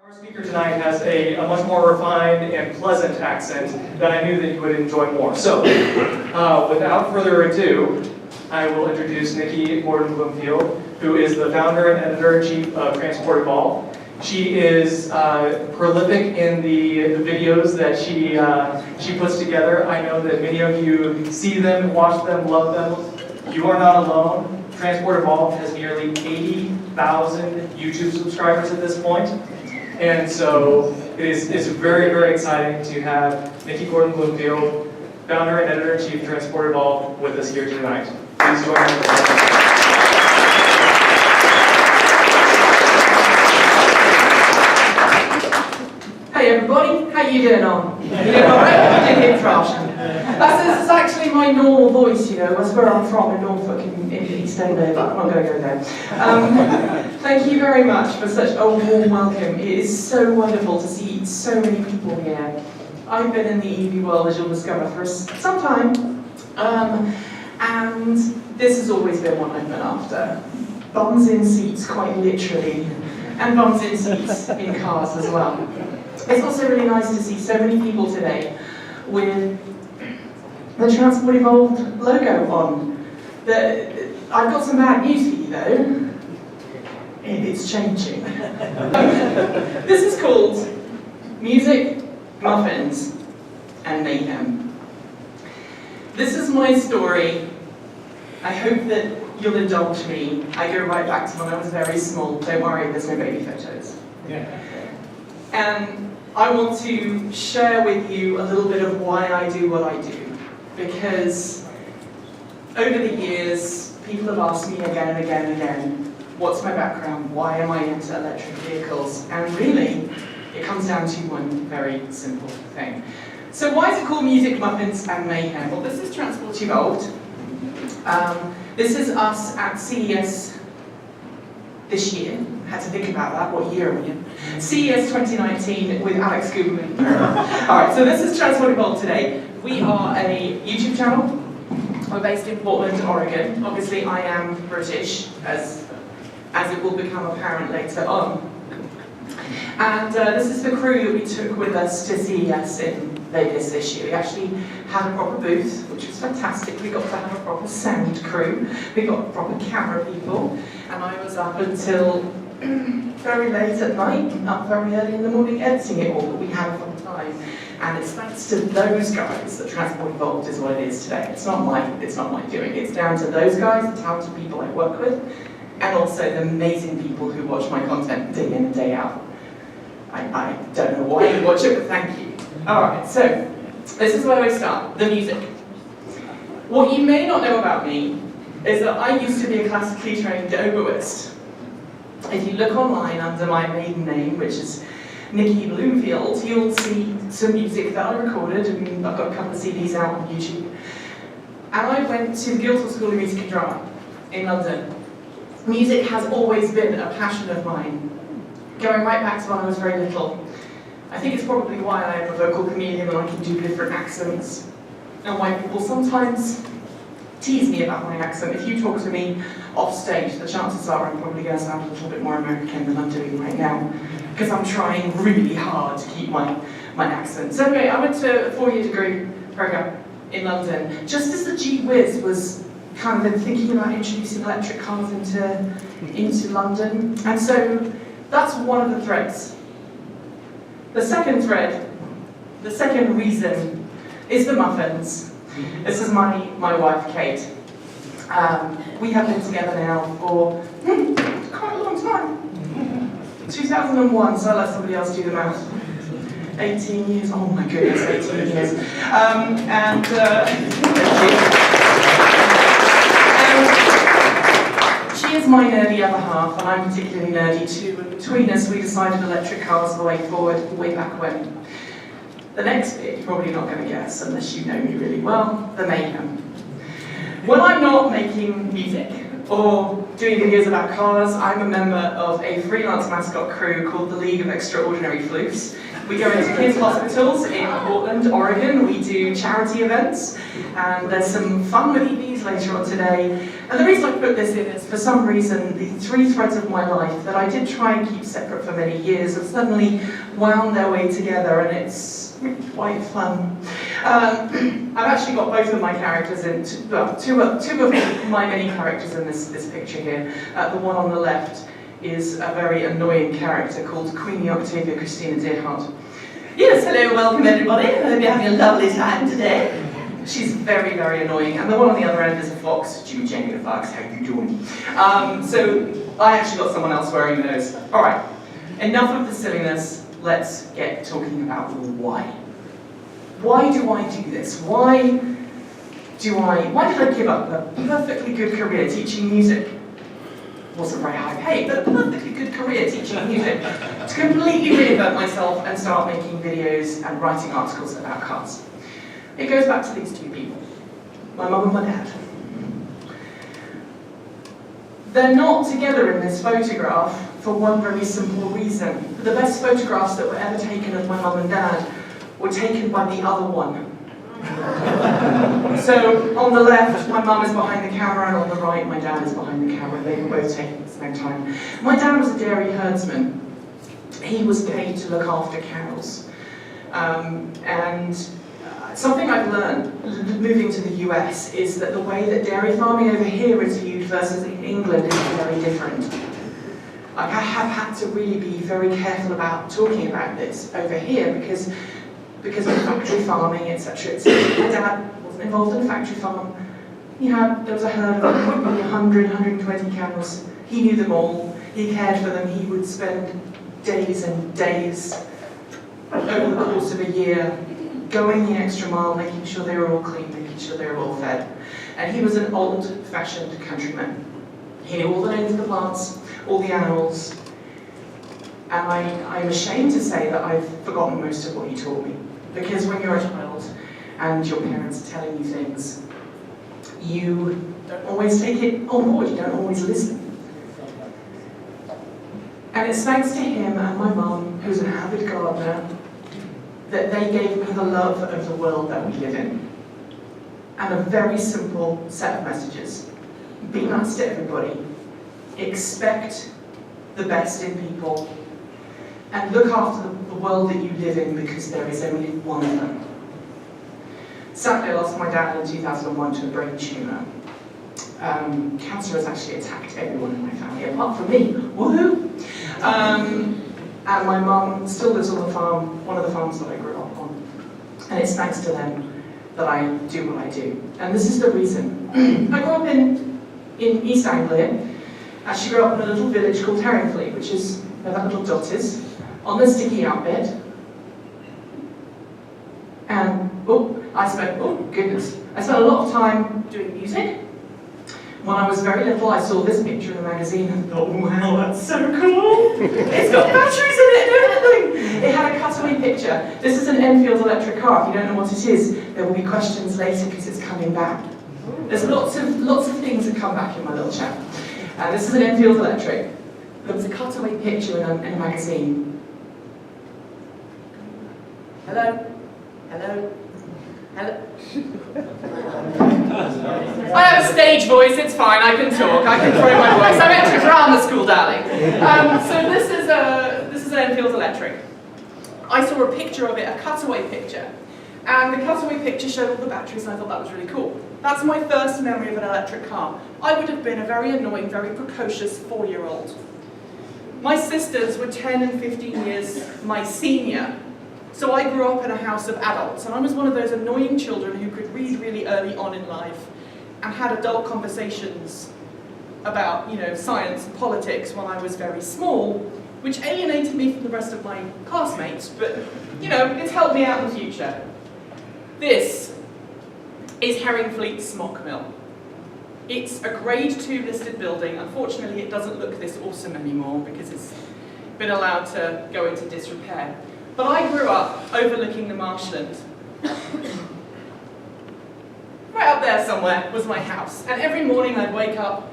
Our speaker tonight has a much more refined and pleasant accent that I knew that you would enjoy more. So, without further ado, I will introduce Nikki Gordon-Bloomfield, who is the founder and editor-in-chief of Transport Evolve. She is prolific in the videos that she puts together. I know that many of you see them, watch them, love them. You are not alone. Transport Evolve has nearly 80,000 YouTube subscribers at this point. And so it's very, very exciting to have Nikki Gordon-Bloomfield, founder and editor-in-chief of Transport Evolve, with us here tonight. Please join me. Hey everybody, how you doing on? You doing alright? You did hit trash. That's actually my normal voice, you know. That's where I'm from in Norfolk in East Anglia, but I'm not going to go there. Thank you very much for such a warm welcome. It is so wonderful to see so many people here. I've been in the EV world, as you'll discover, for some time, and this has always been what I've been after. Bums in seats, quite literally, and bums in seats in cars as well. It's also really nice to see so many people today with the Transport Evolved logo on. I've got some bad news for you though. It's changing. This is called Music, Muffins and Mayhem. This is my story. I hope that you'll indulge me. I go right back to when I was very small. Don't worry, there's no baby photos. And I want to share with you a little bit of why I do what I do. Because over the years, people have asked me again and again and again, what's my background? Why am I into electric vehicles? And really, it comes down to one very simple thing. So why is it called Music, Muffins and Mayhem? Well, this is Transport Evolved. This is us at CES this year. I had to think about that, what year are we in? CES 2019 with Alex Guberman. Alright, so this is Transport Evolved today. We are a YouTube channel. We're based in Portland, Oregon. Obviously I am British, as it will become apparent later on. And this is the crew that we took with us to CES in Vegas this year. We actually had a proper booth, which was fantastic. We got to have a proper sound crew. We got proper camera people. And I was up until very late at night, up very early in the morning editing it all, but we had a fun time. And it's thanks to those guys that Transport Evolved is what it is today. It's not my doing. It's down to those guys, the talented people I work with, and also the amazing people who watch my content day in and day out. I don't know why you watch it, but thank you. Alright, so this is where I start, the music. What you may not know about me is that I used to be a classically trained oboist. If you look online under my maiden name, which is Nikki Bloomfield, you'll see some music that I recorded, and I've got a couple of CDs out on YouTube. And I went to the Guildhall School of Music and Drama in London. Music has always been a passion of mine, going right back to when I was very little. I think it's probably why I am a vocal chameleon and I can do different accents, and why people sometimes tease me about my accent. If you talk to me off stage, the chances are I'm probably going to sound a little bit more American than I'm doing right now, because I'm trying really hard to keep my accent. So anyway, I went to a 4-year degree program in London, just as the Gee Whiz was kind of thinking about introducing electric cars into London. And so that's one of the threads. The second thread, the second reason, is the muffins. This is my wife, Kate. We have been together now for quite a long time. 2001, so I'll let somebody else do the math. 18 years, oh my goodness, 18 years. She is my nerdy other half, and I'm particularly nerdy too, and between us we decided electric cars were the way forward way back when. The next bit, you're probably not going to guess unless you know me really well, the mayhem. When I'm not making music or doing videos about cars, I'm a member of a freelance mascot crew called the League of Extraordinary Floofs. We go into kids' hospitals in Portland, Oregon. We do charity events, and there's some fun with EVs these later on today. And the reason I put this in is, for some reason, the three threads of my life that I did try and keep separate for many years have suddenly wound their way together, and it's quite fun. I've actually got both of my characters in, two of my many characters in this picture here. The one on the left is a very annoying character called Queenie Octavia Christina Deerhart. Yes, hello, welcome everybody. I hope you're having a lovely time today. She's very, very annoying. And the one on the other end is a fox. Jimmy Jenny the fox, how you doing? So I actually got someone else wearing those. All right, enough of the silliness. Let's get talking about why. Why do I do this? Why did I give up a perfectly good career teaching music? Wasn't very high paid, but a perfectly good career teaching music, to completely reinvent myself and start making videos and writing articles about cars. It goes back to these two people, my mum and my dad. They're not together in this photograph for one very simple reason. The best photographs that were ever taken of my mum and dad were taken by the other one. So on the left, my mum is behind the camera, and on the right, my dad is behind the camera. They were both taken at the same time. My dad was a dairy herdsman. He was paid to look after cows. Something I've learned moving to the US is that the way that dairy farming over here is viewed versus in England is very different. I have had to really be very careful about talking about this over here because of factory farming, etc. My dad wasn't involved in a factory farm. There was a herd of maybe 100, 120 cows. He knew them all. He cared for them. He would spend days and days over the course of a year going the extra mile, making sure they were all clean, making sure they were all fed. And he was an old-fashioned countryman. He knew all the names of the plants, all the animals, and I'm ashamed to say that I've forgotten most of what he taught me. Because when you're a child and your parents are telling you things, you don't always take it on board, you don't always listen. And it's thanks to him and my mum, who's an avid gardener, that they gave me the love of the world that we live in. And a very simple set of messages. Be nice to everybody. Expect the best in people. And look after the world that you live in, because there is only one of them. Sadly, I lost my dad in 2001 to a brain tumour. Cancer has actually attacked everyone in my family, apart from me. Woohoo! And my mum still lives on the farm, one of the farms that I grew up on. And it's thanks to them that I do what I do. And this is the reason. I grew up in East Anglia. I actually grew up in a little village called Herringfleet, which is where that little dot is, on the sticky out bit. And, I spent a lot of time doing music. When I was very little, I saw this picture in a magazine and thought, wow, that's so cool! It's got batteries in it and everything! It had a cutaway picture. This is an Enfield electric car. If you don't know what it is, there will be questions later because it's coming back. There's lots of things that come back in my little chat. And this is an Enfield electric. There was a cutaway picture in a magazine. Hello? Hello? Hello? I have a stage voice, it's fine, I can talk, I can throw my voice. I went to drama school, darling. So this is an Enfield electric. I saw a picture of it, a cutaway picture. And the cutaway picture showed all the batteries, and I thought that was really cool. That's my first memory of an electric car. I would have been a very annoying, very precocious 4-year-old. My sisters were 10 and 15 years my senior. So I grew up in a house of adults, and I was one of those annoying children who could read really early on in life and had adult conversations about, science and politics when I was very small, which alienated me from the rest of my classmates, but, it's helped me out in the future. This is Herringfleet Smock Mill. It's a Grade 2 listed building. Unfortunately, it doesn't look this awesome anymore because it's been allowed to go into disrepair. But I grew up overlooking the marshland. Right up there somewhere was my house. And every morning I'd wake up.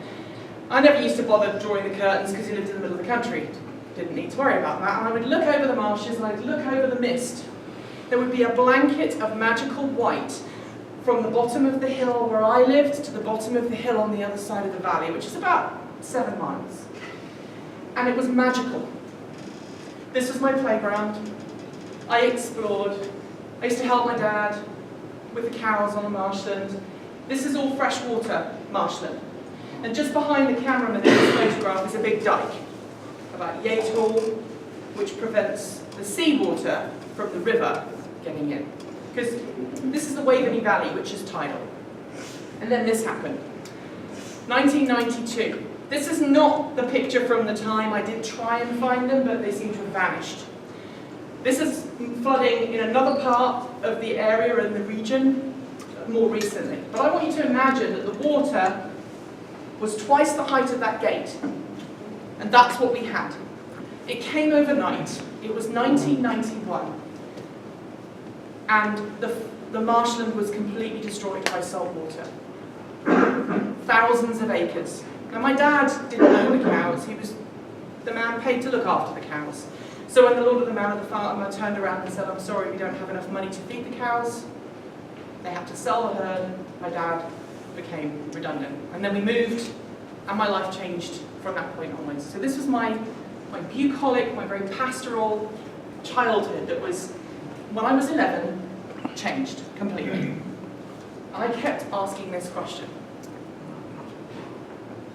I never used to bother drawing the curtains because you lived in the middle of the country. Didn't need to worry about that. And I would look over the marshes and I'd look over the mist. There would be a blanket of magical white from the bottom of the hill where I lived to the bottom of the hill on the other side of the valley, which is about 7 miles. And it was magical. This was my playground. I explored. I used to help my dad with the cows on the marshland. This is all freshwater marshland. And just behind the cameraman in this photograph is a big dike, about yay tall, which prevents the seawater from the river getting in. Because this is the Waveney Valley, which is tidal. And then this happened. 1992. This is not the picture from the time. I did try and find them, but they seem to have vanished. This is flooding in another part of the area and the region more recently. But I want you to imagine that the water was twice the height of that gate. And that's what we had. It came overnight. It was 1991. And the marshland was completely destroyed by salt water. Thousands of acres. Now my dad didn't own the cows. He was the man paid to look after the cows. So when the Lord of the Manor, the farmer, turned around and said, "I'm sorry, we don't have enough money to feed the cows," they had to sell the herd. My dad became redundant. And then we moved, and my life changed from that point onwards. So this was my bucolic, my very pastoral childhood that was, when I was 11, changed completely. And I kept asking this question.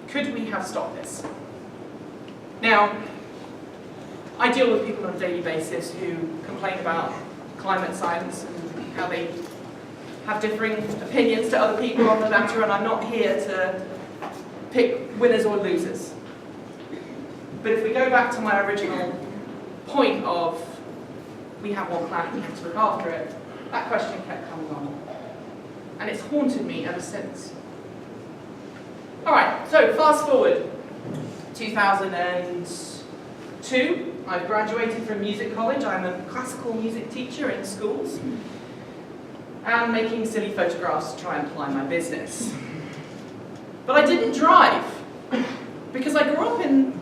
Could we have stopped this? Now, I deal with people on a daily basis who complain about climate science and how they have differing opinions to other people on the matter, and I'm not here to pick winners or losers. But if we go back to my original point of we have one planet, we have to look after it, that question kept coming on. And it's haunted me ever since. Alright, so fast forward. 2002, I've graduated from music college. I'm a classical music teacher in schools. And making silly photographs to try and ply my business. But I didn't drive. Because I grew up in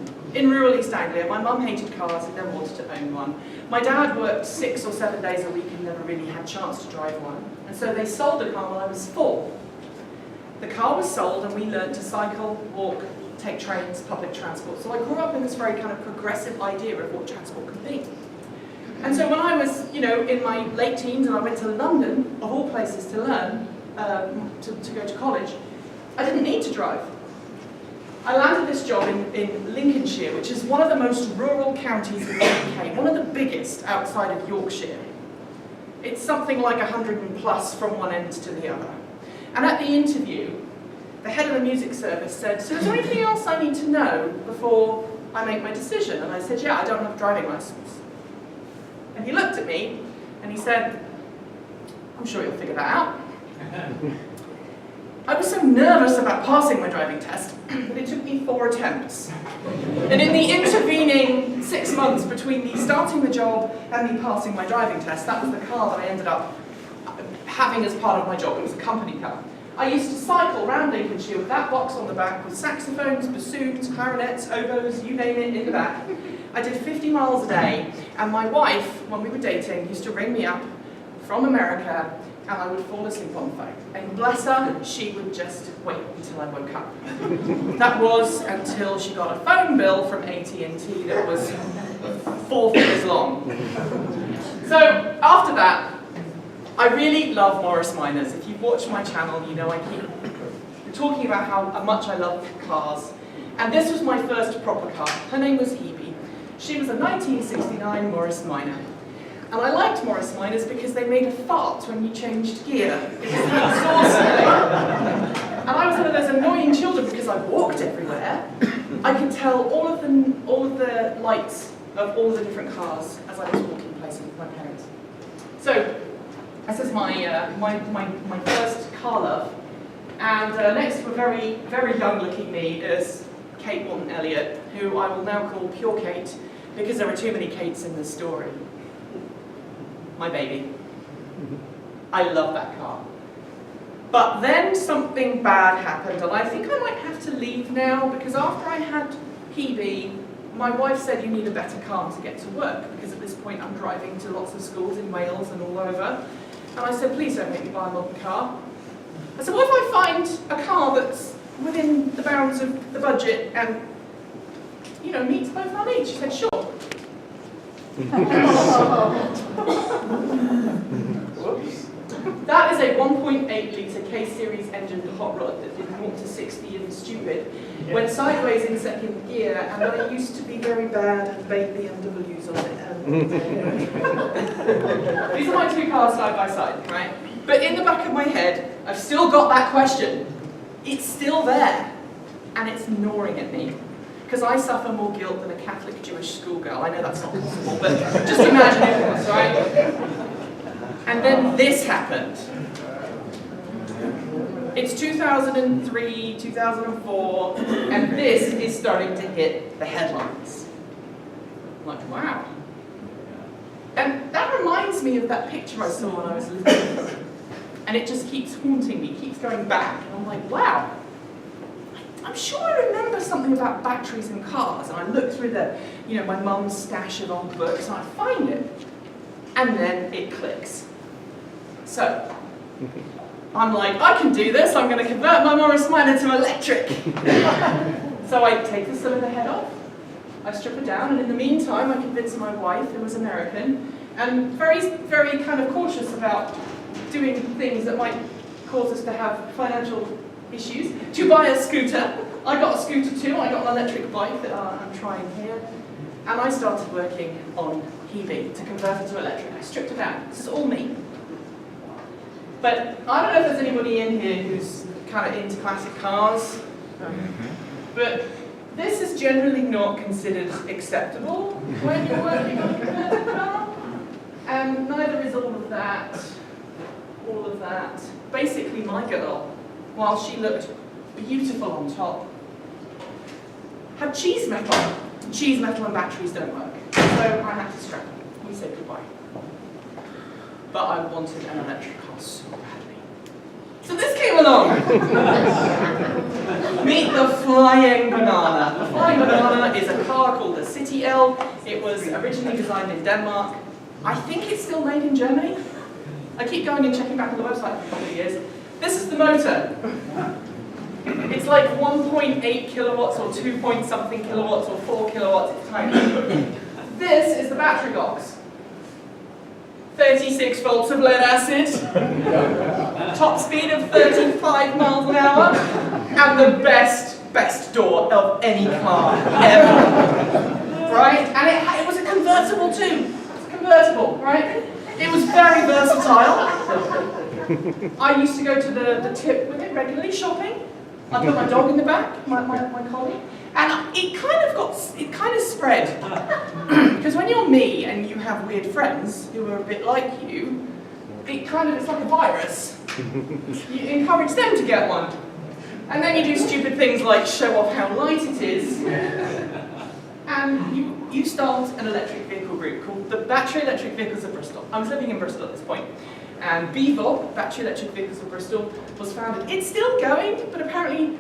rural East Anglia. My mum hated cars and never wanted to own one. My dad worked 6 or 7 days a week and never really had a chance to drive one. And so they sold the car when I was 4. The car was sold and we learned to cycle, walk, take trains, public transport. So I grew up in this very kind of progressive idea of what transport could be. And so when I was, in my late teens and I went to London, of all places to learn, to go to college, I didn't need to drive. I landed this job in Lincolnshire, which is one of the most rural counties in the UK, one of the biggest outside of Yorkshire. It's something like 100+ from one end to the other. And at the interview, the head of the music service said, "So is there anything else I need to know before I make my decision?" And I said, "Yeah, I don't have a driving license." And he looked at me and he said, "I'm sure you'll figure that out." I was so nervous about passing my driving test that it took me 4 attempts. And in the intervening 6 months between me starting the job and me passing my driving test, that was the car that I ended up having as part of my job. It was a company car. I used to cycle around Lincolnshire with that box on the back with saxophones, bassoons, clarinets, oboes, you name it, in the back. I did 50 miles a day, and my wife, when we were dating, used to ring me up from America, and I would fall asleep on the phone. And bless her, she would just wait until I woke up. That was until she got a phone bill from AT&T that was 4 figures long. So after that, I really love Morris Minors. If you've watched my channel, you know I keep talking about how much I love cars. And this was my first proper car. Her name was Hebe. She was a 1969 Morris Minor. And I liked Morris Minors because they made a fart when you changed gear. It was that saucy. And I was one of those annoying children because I walked everywhere. I could tell all of the lights of all the different cars as I was walking places with my parents. So this is my first car love. And next to a very, very young looking me is Kate Morton-Elliott, who I will now call Pure Kate because there are too many Kates in this story. My baby. I love that car. But then something bad happened, and I think I might have to leave now because after I had Hebe, my wife said you need a better car to get to work because at this point I'm driving to lots of schools in Wales and all over. And I said, please don't make me buy a modern car. I said, what if I find a car that's within the bounds of the budget and, you know, meets both our needs? She said, sure. Whoops. That is a 1.8 litre K-series engined hot rod that did 0 to 60 in stupid, went sideways in second gear, and I used to be very bad and bait BMWs on it. These are my two cars side by side, right? But in the back of my head, I've still got that question. It's still there, and it's gnawing at me. Because I suffer more guilt than a Catholic Jewish schoolgirl. I know that's not possible, but just imagine it was, right? And then this happened. It's 2003, 2004, and this is starting to hit the headlines. I'm like, wow. And that reminds me of that picture I saw when I was little. And it just keeps haunting me, keeps going back. And I'm like, wow. I'm sure I remember something about batteries in cars, and I look through my mum's stash of old books, and I find it, and then it clicks. So, I'm like, I can do this, I'm going to convert my Morris Minor to electric. So I take the cylinder head off, I strip it down, and in the meantime I convince my wife, who was American, and very, very kind of cautious about doing things that might cause us to have financial issues, to buy a scooter. I got a scooter too, I got an electric bike that I'm trying here, and I started working on Hebe to convert it to electric. I stripped it down. This is all me. But I don't know if there's anybody in here who's kind of into classic cars, but this is generally not considered acceptable when you're working on a converted car, and neither is all of that. Basically, my girl, while she looked beautiful on top, had cheese metal. Cheese metal and batteries don't work. So I had to scrap it. We said goodbye. But I wanted an electric car so badly. So this came along. Meet the Flying Banana. The Flying Banana is a car called the City L. It was originally designed in Denmark. I think it's still made in Germany. I keep going and checking back on the website for a couple of years. This is the motor. It's like 1.8 kilowatts or 2 point something kilowatts or 4 kilowatts, it's tiny. This is the battery box. 36 volts of lead acid, top speed of 35 miles an hour, and the best door of any car ever. Right? And it was a convertible too. It's a convertible, right? It was very versatile. I used to go to the tip with it regularly, shopping. I put my dog in the back, my collie, and it kind of spread. Because when you're me and you have weird friends who are a bit like you, it's like a virus. You encourage them to get one. And then you do stupid things like show off how light it is. And you start an electric vehicle group called the Battery Electric Vehicles of Bristol. I was living in Bristol at this point. And BVOB, Battery Electric Vehicles of Bristol, was founded. It's still going, but apparently,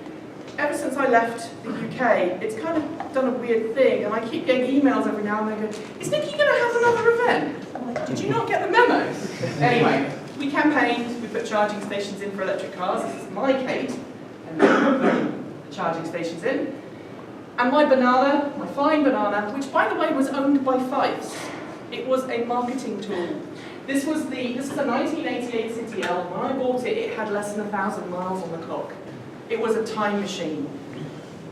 ever since I left the UK, it's kind of done a weird thing, and I keep getting emails every now and then going, is Nikki going to have another event? I'm like, did you not get the memo? Anyway, we campaigned, we put charging stations in for electric cars. This is my Kate, and we put the charging stations in. And my banana, my Flying Banana, which by the way was owned by Fifes. It was a marketing tool. This is a 1988 City L. When I bought it, it had less than 1,000 miles on the clock. It was a time machine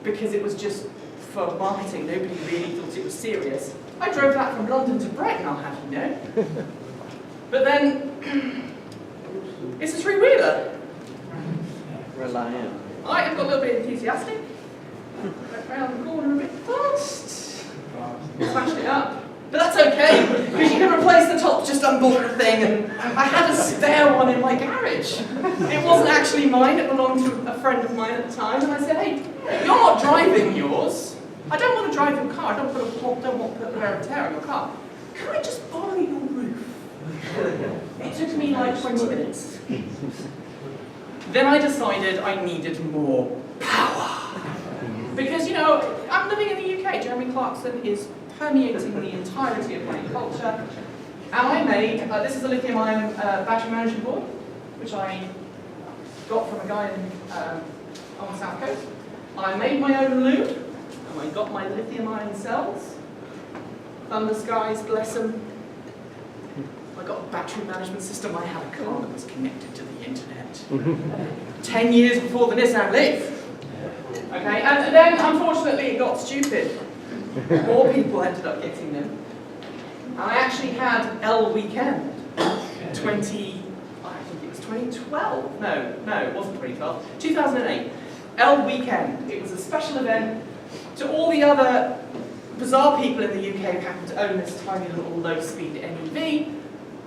because it was just for marketing. Nobody really thought it was serious. I drove that from London to Brighton, I'll have you know. But then, it's a three-wheeler. Reliant. I got a little bit enthusiastic. Went round the corner a bit fast. Smashed it up. But that's okay, because you can replace the top, just unbolt the thing, and I had a spare one in my garage. It wasn't actually mine, it belonged to a friend of mine at the time, and I said, hey, you're not driving yours. I don't want to drive your car, I don't want to put wear and tear on your car. Can I just borrow your roof? It took me like 20 minutes. Then I decided I needed more power. Because, you know, I'm living in the UK, Jeremy Clarkson is permeating the entirety of my culture. And I made, this is a lithium-ion battery management board, which I got from a guy on the South Coast. I made my own lube, and I got my lithium-ion cells. Thunder skies, bless them. I got a battery management system. I had a car that was connected to the internet. 10 years before the Nissan Leaf. Okay, and then unfortunately it got stupid. More people ended up getting them. And I actually had L Weekend, I think it was 2012. No, it wasn't 2012. 2008. L Weekend. It was a special event to all the other bizarre people in the UK who happened to own this tiny little low-speed NEV.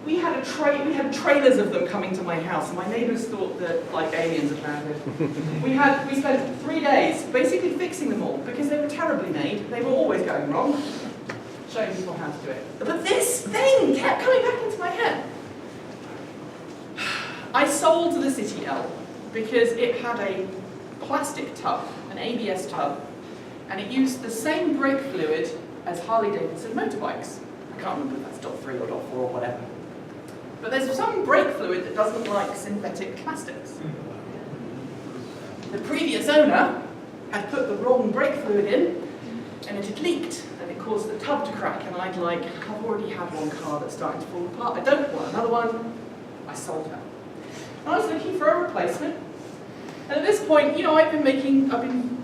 We had trailers of them coming to my house, and my neighbours thought that like aliens had landed. We spent 3 days basically fixing them all because they were terribly made. They were always going wrong. Showing people how to do it. But this thing kept coming back into my head. I sold the City L because it had a plastic tub, an ABS tub, and it used the same brake fluid as Harley-Davidson motorbikes. I can't remember if that's .3 or .4 or whatever. But there's some brake fluid that doesn't like synthetic plastics. The previous owner had put the wrong brake fluid in, and it had leaked, and it caused the tub to crack, and I've already had one car that's starting to fall apart. I don't want another one. I sold her. And I was looking for a replacement. And at this point, I've been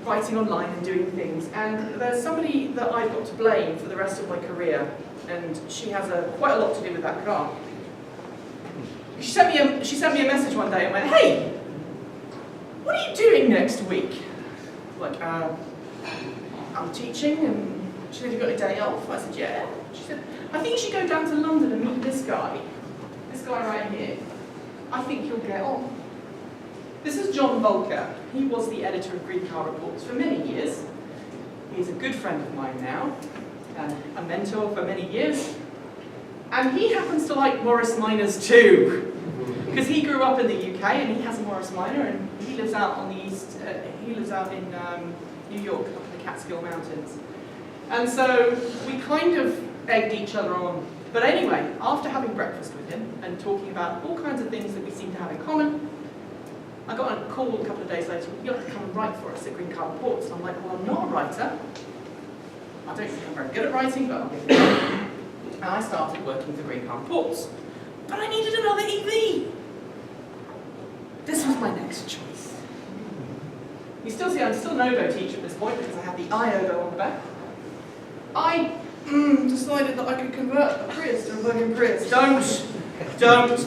writing online and doing things, and there's somebody that I've got to blame for the rest of my career, and she has quite a lot to do with that car. She sent me a message one day and went, "Hey, what are you doing next week?" Like, I'm teaching, and she said, "You got a day off?" I said, "Yeah." She said, "I think you should go down to London and meet this guy right here. I think you'll get on." This is John Volker. He was the editor of Green Car Reports for many years. He's a good friend of mine now, and a mentor for many years. And he happens to like Morris Minors too, because he grew up in the UK and he has a Morris Minor, and he lives out on the east. He lives out in New York, up in the Catskill Mountains. And so we kind of egged each other on. But anyway, after having breakfast with him and talking about all kinds of things that we seem to have in common, I got a call a couple of days later. "You'll have to come and write for us at Green Car Reports." And I'm like, "Well, I'm not a writer. I don't think I'm very good at writing, but I'll give it a go." And I started working for Green Car Reports. But I needed another EV. This was my next choice. You still see I'm still an ODO teacher at this point because I have the IODO on the back. I decided that I could convert a Prius to a plug-in Prius. Don't.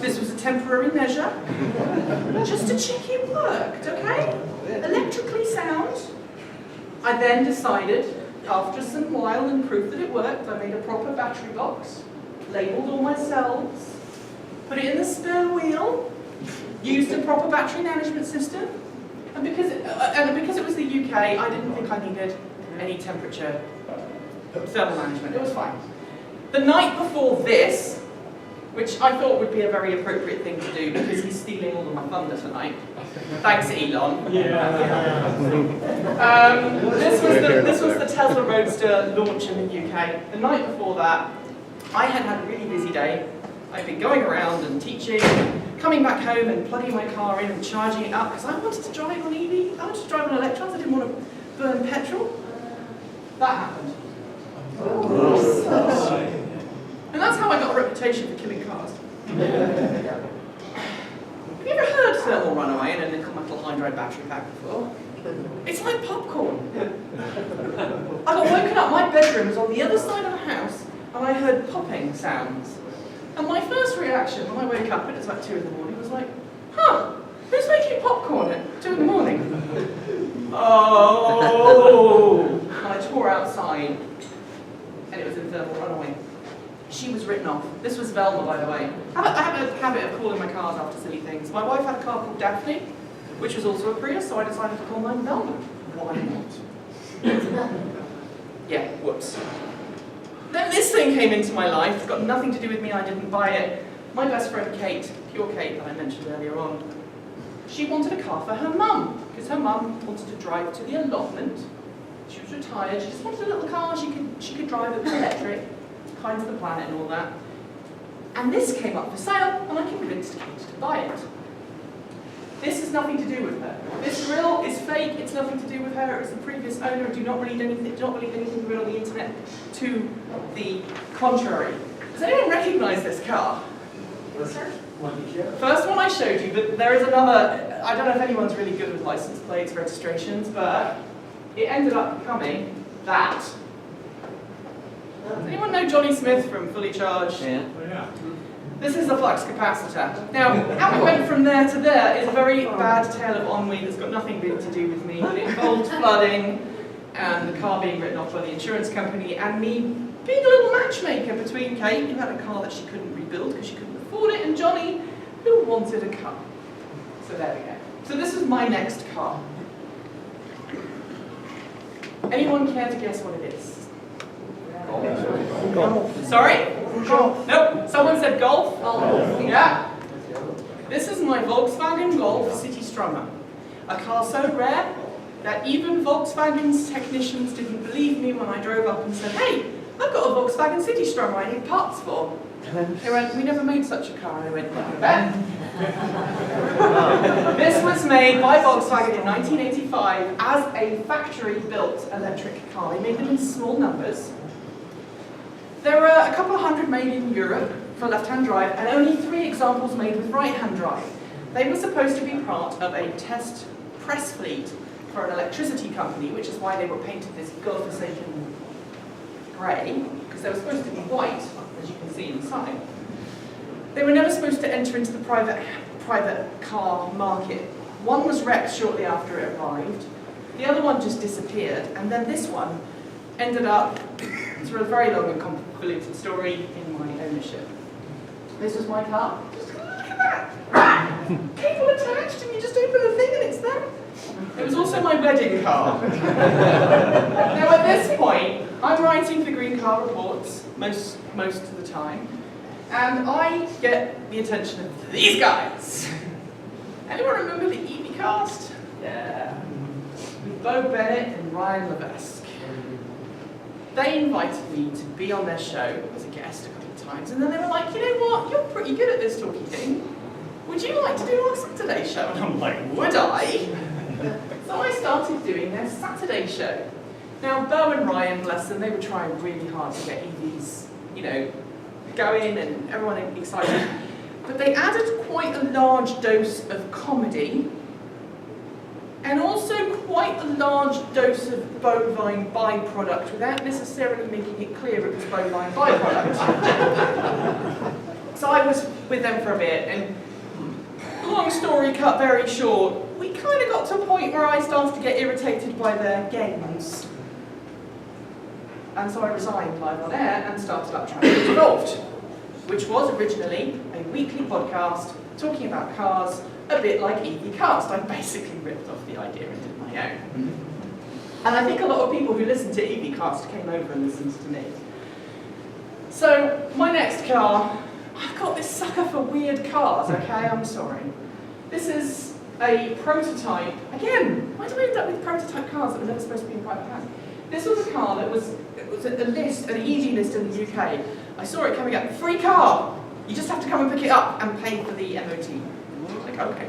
This was a temporary measure. Just to check it worked, okay? Electrically sound. I then decided, after some while and proof that it worked, I made a proper battery box, labelled all my cells, put it in the spare wheel, used a proper battery management system, and because it was the UK, I didn't think I needed any temperature thermal management. It was fine. The night before this, which I thought would be a very appropriate thing to do because he's stealing all of my thunder tonight. Thanks, Elon. This was the Tesla Roadster launch in the UK. The night before that, I had a really busy day. I'd been going around and teaching, coming back home and plugging my car in and charging it up because I wanted to drive on EV. I wanted to drive on electrons. I didn't want to burn petrol. That happened. And that's how I got a reputation for killing cars. Have you ever heard thermal runaway in a nickel metal hydride battery pack before? It's like popcorn. I got woken up, my bedroom was on the other side of the house, and I heard popping sounds. And my first reaction when I woke up, and it's like 2 in the morning, was like, who's making popcorn at 2 in the morning? Oh! And I tore outside, and it was in thermal runaway. She was written off. This was Velma, by the way. I have a habit of calling my cars after silly things. My wife had a car called Daphne, which was also a Prius, so I decided to call mine Velma. Why not? Yeah, whoops. Then this thing came into my life. It's got nothing to do with me. I didn't buy it. My best friend Kate, Pure Kate, that I mentioned earlier on, she wanted a car for her mum, because her mum wanted to drive to the allotment. She was retired. She just wanted a little car she could drive. It was electric. Kind of the planet and all that. And this came up for sale, and I convinced Kate to buy it. This has nothing to do with her. This grill is fake, it's nothing to do with her, it's the previous owner, do not believe anything read on the internet to the contrary. Does anyone recognise this car? Yes, sir. First one I showed you, but there is another, I don't know if anyone's really good with license plates, registrations, but it ended up becoming that. Does anyone know Johnny Smith from Fully Charged? Yeah. This is the flux capacitor. Now, how we went from there to there is a very bad tale of ennui that's got nothing really to do with me. It involved flooding, and the car being written off by the insurance company, and me being a little matchmaker between Kate, who had a car that she couldn't rebuild because she couldn't afford it, and Johnny, who wanted a car. So there we go. So this is my next car. Anyone care to guess what it is? Golf. Sorry? Golf. Nope. Someone said golf? Golf. Yeah. This is my Volkswagen Golf City Strummer. A car so rare that even Volkswagen's technicians didn't believe me when I drove up and said, hey, I've got a Volkswagen City Strummer I need parts for. They went, we never made such a car. And I went, bet. This was made by Volkswagen in 1985 as a factory-built electric car. They made them in small numbers. There were a couple of hundred made in Europe for left-hand drive, and only 3 examples made with right-hand drive. They were supposed to be part of a test press fleet for an electricity company, which is why they were painted this godforsaken grey, because they were supposed to be white, as you can see inside. They were never supposed to enter into the private car market. One was wrecked shortly after it arrived. The other one just disappeared, and then this one ended up, through a very long and convoluted story, in my ownership. This was my car. Just look at that! Cable attached, and you just open the thing and it's there. It was also my wedding car. Now at this point, I'm writing for Green Car Reports most of the time, and I get the attention of these guys. Anyone remember the EV cast? Yeah. With Bo Bennett and Ryan Levesque. They invited me to be on their show as a guest a couple of times, and then they were like, you know what, you're pretty good at this talky thing. Would you like to do our Saturday show? And I'm like, would I? So I started doing their Saturday show. Now, Bo and Ryan, bless them, they were trying really hard to get EVs, you know, going and everyone excited. But they added quite a large dose of comedy and also quite a large dose of bovine byproduct without necessarily making it clear it was bovine byproduct. So I was with them for a bit, and long story cut very short, we kind of got to a point where I started to get irritated by their games. And so I resigned live on air and started up Trying to Get Involved, which was originally a weekly podcast talking about cars, a bit like EV Cast. I basically ripped off the idea and did my own. And I think a lot of people who listened to EV Cast came over and listened to me. So, my next car, I've got this sucker for weird cars, okay? I'm sorry. This is a prototype. Again, why do we end up with prototype cars that were never supposed to be in private hands? This was a car that was at the list, an EG list in the UK. I saw it coming up, free car. You just have to come and pick it up and pay for the MOT. Like, okay,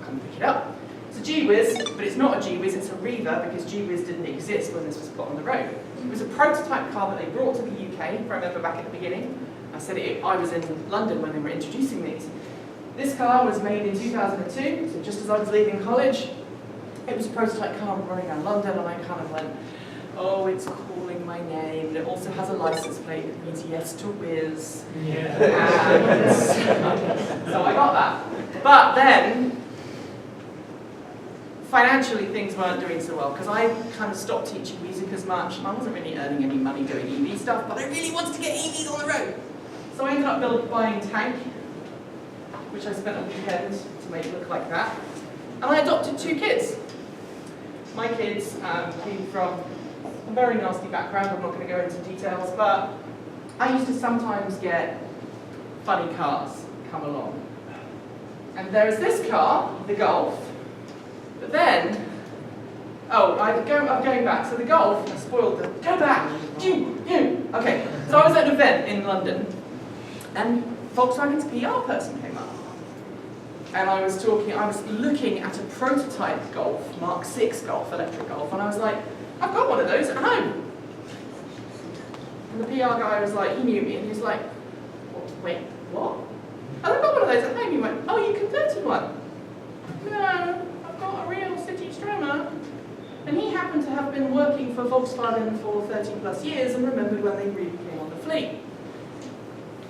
come and pick it up. It's a G-Wiz, but it's not a G-Wiz, it's a Reaver, because G-Wiz didn't exist when this was put on the road. It was a prototype car that they brought to the UK, if I remember back at the beginning. I was in London when they were introducing these. This car was made in 2002, so just as I was leaving college. It was a prototype car running around London, and I kind of went, oh, it's calling my name, and it also has a license plate that means yes to whiz. Yeah. And so I got that. But then, financially things weren't doing so well, because I kind of stopped teaching music as much, and I wasn't really earning any money doing EV stuff, but I really wanted to get EVs on the road. So I ended up buying Tank, which I spent a weekend to make it look like that. And I adopted 2 kids. My kids came from a very nasty background, I'm not going to go into details, but I used to sometimes get funny cars come along. And there's this car, the Golf, but then, I'm going back, so the Golf, I spoiled them, go back, okay, so I was at an event in London, and Volkswagen's PR person came up. and I was looking at a prototype Golf, Mark 6 Golf, electric Golf, and I was like, I've got one of those at home. And the PR guy was like, he knew me, and he was like, wait, what? I've got one of those at home. He went, oh, you converted one? No, I've got a real city Stromer. And he happened to have been working for Volkswagen for 30 plus years and remembered when they really came on the fleet.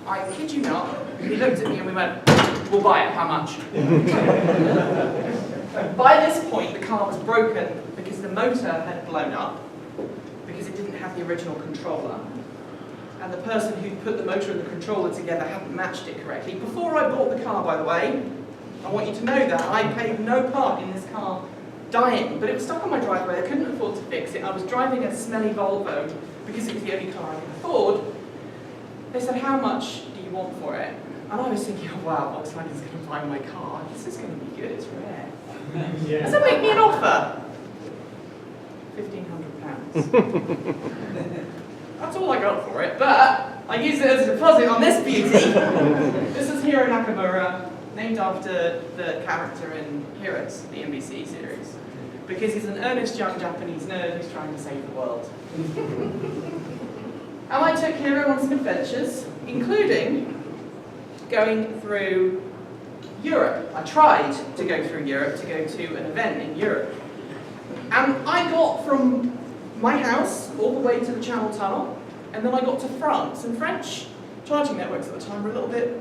I kid you not, he looked at me and we went, we'll buy it, how much? By this point, the car was broken because the motor had blown up, because it didn't have the original controller. And the person who put the motor and the controller together hadn't matched it correctly. Before I bought the car, by the way, I want you to know that I paid no part in this car dying, but it was stuck on my driveway. I couldn't afford to fix it. I was driving a smelly Volvo because it was the only car I could afford. They said, how much do you want for it? And I was thinking, oh wow, Volkswagen's going to buy my car. This is going to be good, it's rare. Yeah. So make me an offer. £1,500. That's all I got for it, but I used it as a deposit on this beauty. This is Hiro Nakamura, named after the character in Heroes, the NBC series, because he's an earnest young Japanese nerd who's trying to save the world. And I took Hiro on some adventures, including going through Europe. I tried to go through Europe to go to an event in Europe. And I got from my house all the way to the Channel Tunnel, and then I got to France, and French charging networks at the time were a little bit.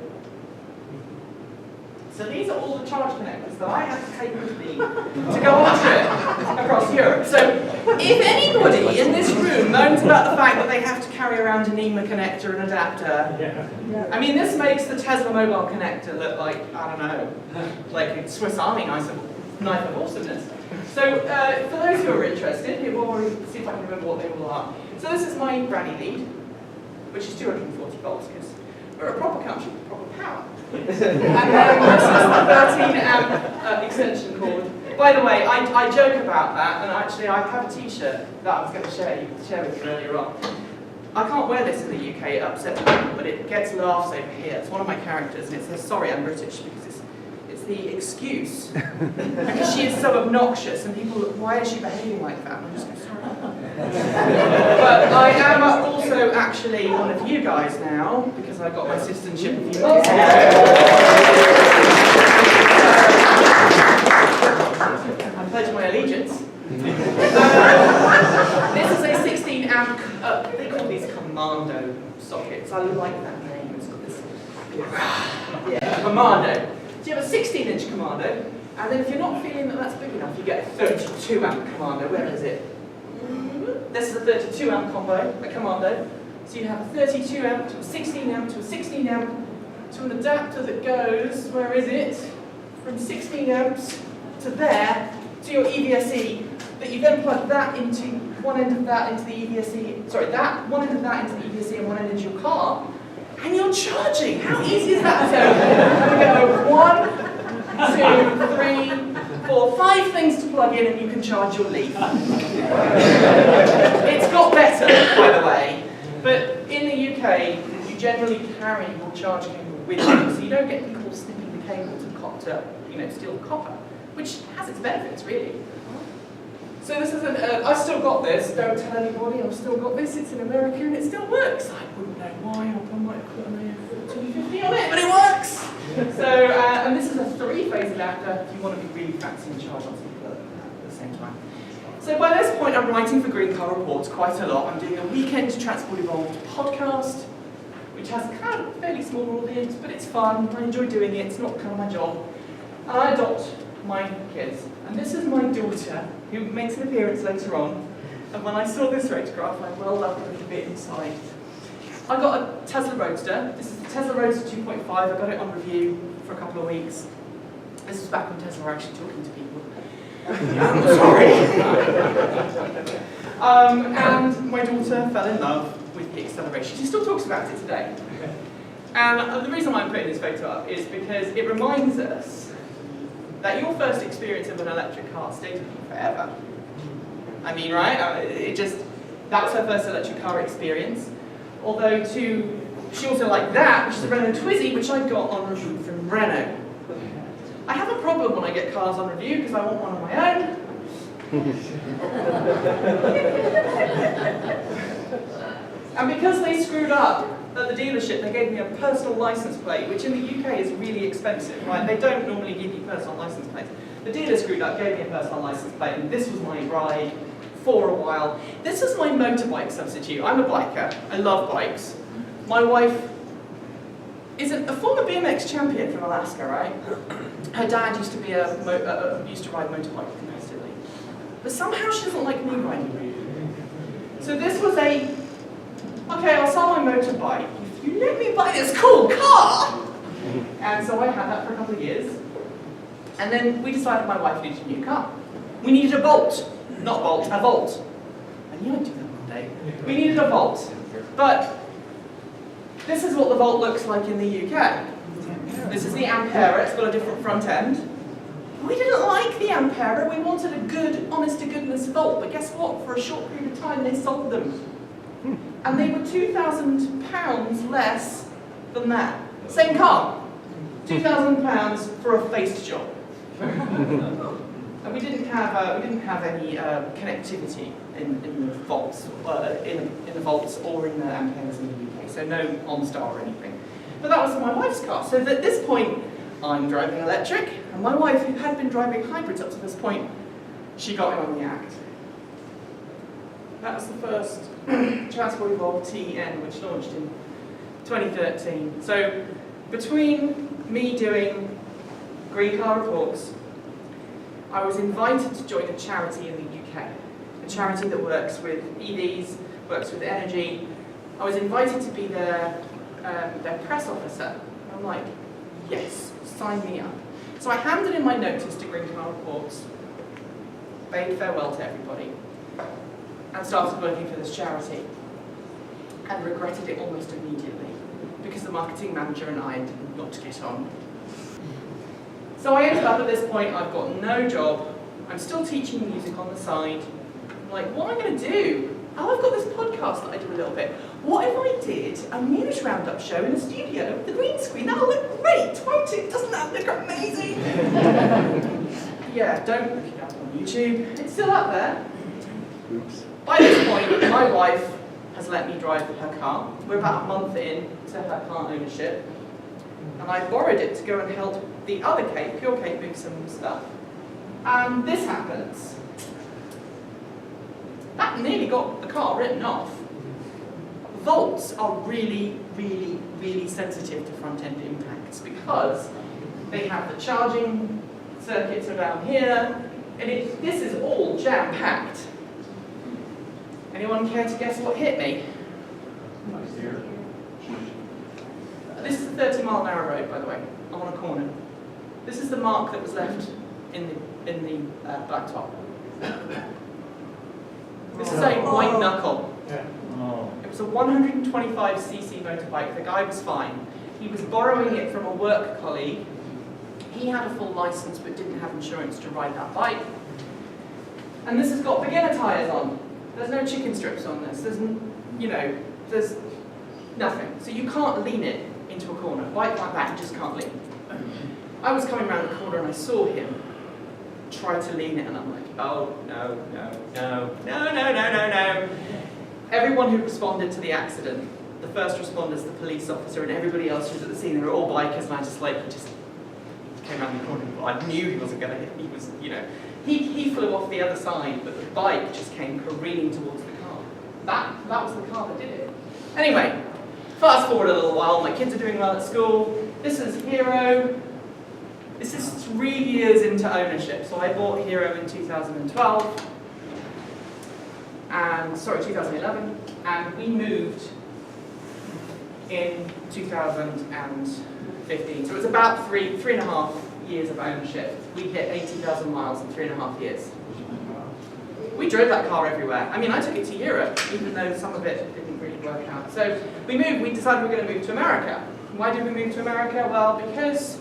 So these are all the charge connectors that I had to take with me to go on a trip across Europe. So if anybody in this room moans about the fact that they have to carry around a NEMA connector and adapter, I mean, this makes the Tesla mobile connector look like, I don't know, like a Swiss Army knife of awesomeness. So for those who are interested, we'll see if I can remember what they all are. So this is my granny lead, which is 240 volts, because we're a proper country with proper power. And then this is the 13 amp extension cord. By the way, I joke about that, and actually I have a t-shirt that I was going to share with you earlier on. I can't wear this in the UK, it upsets people, but it gets laughs over here. It's one of my characters, and it says, sorry, I'm British, because it's the excuse. Because she is so obnoxious, and people look, why is she behaving like that? And I'm just going, sorry. But I am also actually one of you guys now, because I got my citizenship a few months ago. I pledge my allegiance. This is a 16 amp, they call these commando sockets. I like that name. It's got this, yeah, commando. So you have a 16-inch commando, and then if you're not feeling that that's big enough, you get a 32 amp commando. Where is it? This is a 32 amp combo, a commando. So you have a 32 amp to a 16 amp to a 16 amp to an adapter that goes, where is it? From 16 amps to there, to your EVSE, that you then plug that into, one end of that into the EVSE, sorry, that, one end of that into the EVSE and one end into your car, and you're charging. How easy is that? So we go 1, 2, 3, 4, 5 things to plug in, and you can charge your Leaf. It's got better, by the way, but in the UK, you generally carry your charge cable with you, so you don't get people snipping the cable to steal copper, which has its benefits, really. So this is I've still got this, don't tell anybody, I've still got this, it's in America and it still works. I wouldn't know why, I might have put an 1450 on it, but it works! So, and this is a 3-phase adapter if you want to be really fancy and charge on people at the same time. So by this point I'm writing for Green Car Reports quite a lot. I'm doing a Weekend Transport Evolved podcast, which has a kind of fairly small audience, but it's fun, I enjoy doing it, it's not kind of my job. And I adopt my kids. And this is my daughter, who makes an appearance later on. And when I saw this photograph, I welled up a little bit inside. I got a Tesla Roadster. This is the Tesla Roadster 2.5. I got it on review for a couple of weeks. This was back when Tesla were actually talking to people. I'm sorry. And my daughter fell in love with the acceleration. She still talks about it today. And the reason why I'm putting this photo up is because it reminds us that your first experience of an electric car stayed with you forever. I mean, right? That was her first electric car experience. Although she also liked that, which is a Renault Twizy, which I got on review from Renault. I have a problem when I get cars on review because I want one of my own. And because they screwed up at the dealership, they gave me a personal license plate, which in the UK is really expensive, right? They don't normally give you personal license plates. The dealer screwed up, gave me a personal license plate, and this was my ride for a while. This is my motorbike substitute. I'm a biker. I love bikes. My wife is a former BMX champion from Alaska, right? Her dad used to be used to ride motorbike competitively, but somehow she doesn't like me riding. So this was okay, I'll sell my motorbike if you let me buy this cool car. And so I had that for a couple of years, and then we decided my wife needed a new car. We needed a Volt, not Bolt, a Volt. I knew I'd do that one day. We needed a Volt, but this is what the Volt looks like in the UK. This is the Ampera, it's got a different front end. We didn't like the Ampera, we wanted a good, honest-to-goodness Volt, but guess what? For a short period of time they sold them. And they were £2,000 less than that. Same car, £2,000 for a faced job. And we didn't have any connectivity in the Volts, in the Volts or in the Amperes in the UK, so no OnStar or anything. But that was my wife's car. So at this point, I'm driving electric, and my wife, who had been driving hybrids up to this point, she got in on the act. That was the first Transport Evolve TN, which launched in 2013. So between me doing green car reports, I was invited to join a charity in the UK, a charity that works with EVs, works with energy. I was invited to be their press officer. I'm like, yes, sign me up. So I handed in my notice to Green Car Reports, bade farewell to everybody, and started working for this charity, and regretted it almost immediately, because the marketing manager and I did not get on. So I ended up at this point, I've got no job, I'm still teaching music on the side. I'm like, what am I going to do? Oh, I've got this podcast that I do a little bit. What if I did a news roundup show in the studio with the green screen? That'll look great, won't it? Doesn't that look amazing? Yeah, don't look it up on YouTube. It's still up there. Oops. By this point, my wife has let me drive her car. We're about a month in to her car ownership. And I borrowed it to go and help the other Kate, Pure Kate, move some stuff. And this happens. That nearly got the car written off. Volts are really, really, really sensitive to front-end impacts because they have the charging circuits around here, and this is all jam-packed. Anyone care to guess what hit me? This is a 30-mile-an-hour road, by the way. I'm on a corner. This is the mark that was left in the blacktop. This is a white knuckle. It was a 125cc motorbike. The guy was fine. He was borrowing it from a work colleague. He had a full license but didn't have insurance to ride that bike. And this has got beginner tyres on. There's no chicken strips on this. There's nothing. So you can't lean it into a corner. A bike like that, you just can't lean. I was coming around the corner and I saw him try to lean it, and I'm like, oh, no. Everyone who responded to the accident, the first responders, the police officer, and everybody else who was at the scene, they were all bikers, and I just came around the corner. I knew he wasn't going to hit me. He flew off the other side, but the bike just came careening towards the car. That was the car that did it. Anyway, fast forward a little while, my kids are doing well at school. This is Hero. This is 3 years into ownership. So I bought Hero in 2012. 2011, and we moved in 2015. So it was about three and a half years of ownership. We hit 80,000 miles in 3.5 years. We drove that car everywhere. I mean, I took it to Europe, even though some of it didn't really work out. So we decided we were going to move to America. Why did we move to America? Well, because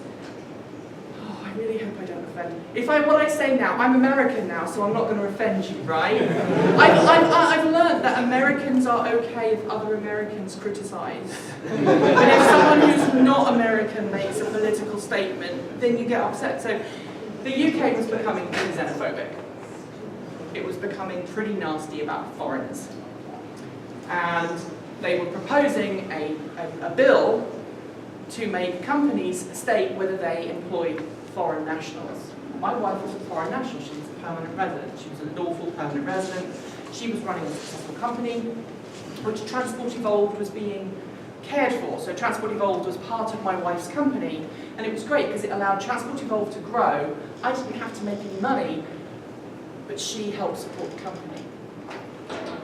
I really hope I don't offend. What I say now, I'm American now, so I'm not going to offend you, right? I've learned that Americans are okay if other Americans criticise. And if someone who's not American makes a political statement, then you get upset. So the UK was becoming pretty xenophobic. It was becoming pretty nasty about foreigners. And they were proposing a bill to make companies state whether they employed foreign nationals. My wife was a foreign national. She was a permanent resident. She was a lawful permanent resident. She was running a successful company, which Transport Evolved was being cared for. So Transport Evolved was part of my wife's company, and it was great because it allowed Transport Evolved to grow. I didn't have to make any money, but she helped support the company.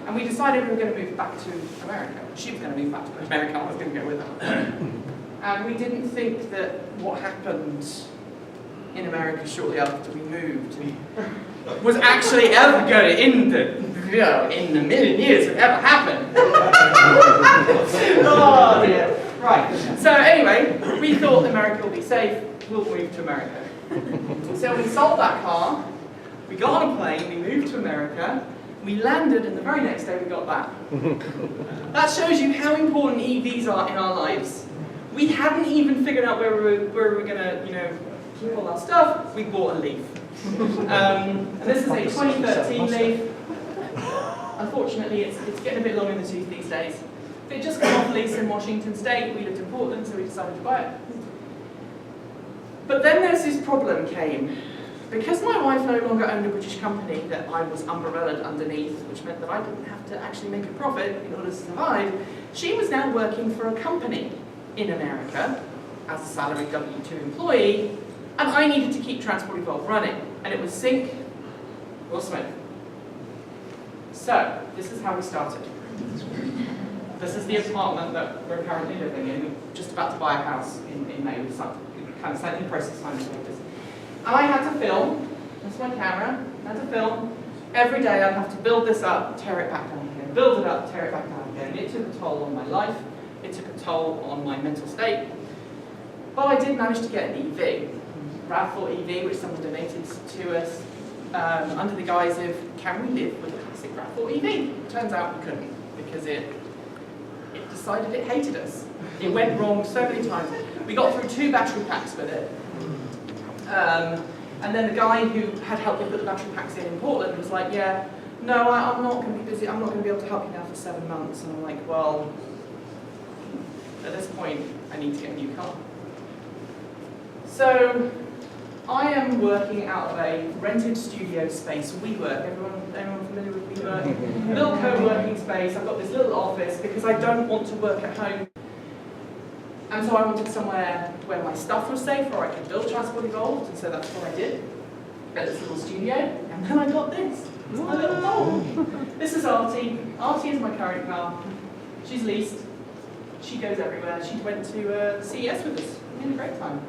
And we decided we were going to move back to America. She was going to move back to America, I was going to go with her. And we didn't think that what happened in America shortly after we moved was actually ever going in the million years would ever happen. Oh dear. Right. So anyway, we thought America will be safe, we'll move to America. So we sold that car, we got on a plane, we moved to America, we landed, and the very next day we got back. That shows you how important EVs are in our lives. We hadn't even figured out where we were going to, keep all our stuff. We bought a Leaf. And this is a 2013 Leaf. Unfortunately, it's getting a bit long in the tooth these days. It just come off lease in Washington State. We lived in Portland, so we decided to buy it. But then there's this problem came. Because my wife no longer owned a British company that I was umbrellaed underneath, which meant that I didn't have to actually make a profit in order to survive, she was now working for a company in America as a salaried W-2 employee, and I needed to keep Transport Evolved running, and it was sink or swim. So, this is how we started. This is the apartment that we're currently living in. We're just about to buy a house in May. We're kind of slightly in the process of signing papers. And I had to film, that's my camera, I had to film. Every day I'd have to build this up, tear it back down again, build it up, tear it back down again. It took a toll on my life, it took a toll on my mental state. But I did manage to get an EV, RAV4 EV, which someone donated to us, under the guise of, can we live with a classic RAV4 EV? Turns out we couldn't, because it decided it hated us. It went wrong so many times. We got through 2 battery packs with it. And then the guy who had helped me put the battery packs in Portland was like, yeah, no, I'm not going to be busy, I'm not going to be able to help you now for 7 months. And I'm like, well, at this point, I need to get a new car. So, I am working out of a rented studio space, WeWork. Anyone familiar with WeWork? Little co-working space, I've got this little office because I don't want to work at home. And so I wanted somewhere where my stuff was safe, where I could build Transport Evolved, and so that's what I did. Built this little studio, and then I got this. It's my little doll. This is Artie. Artie is my current car. She's leased. She goes everywhere. She went to CES with us. We had a great time.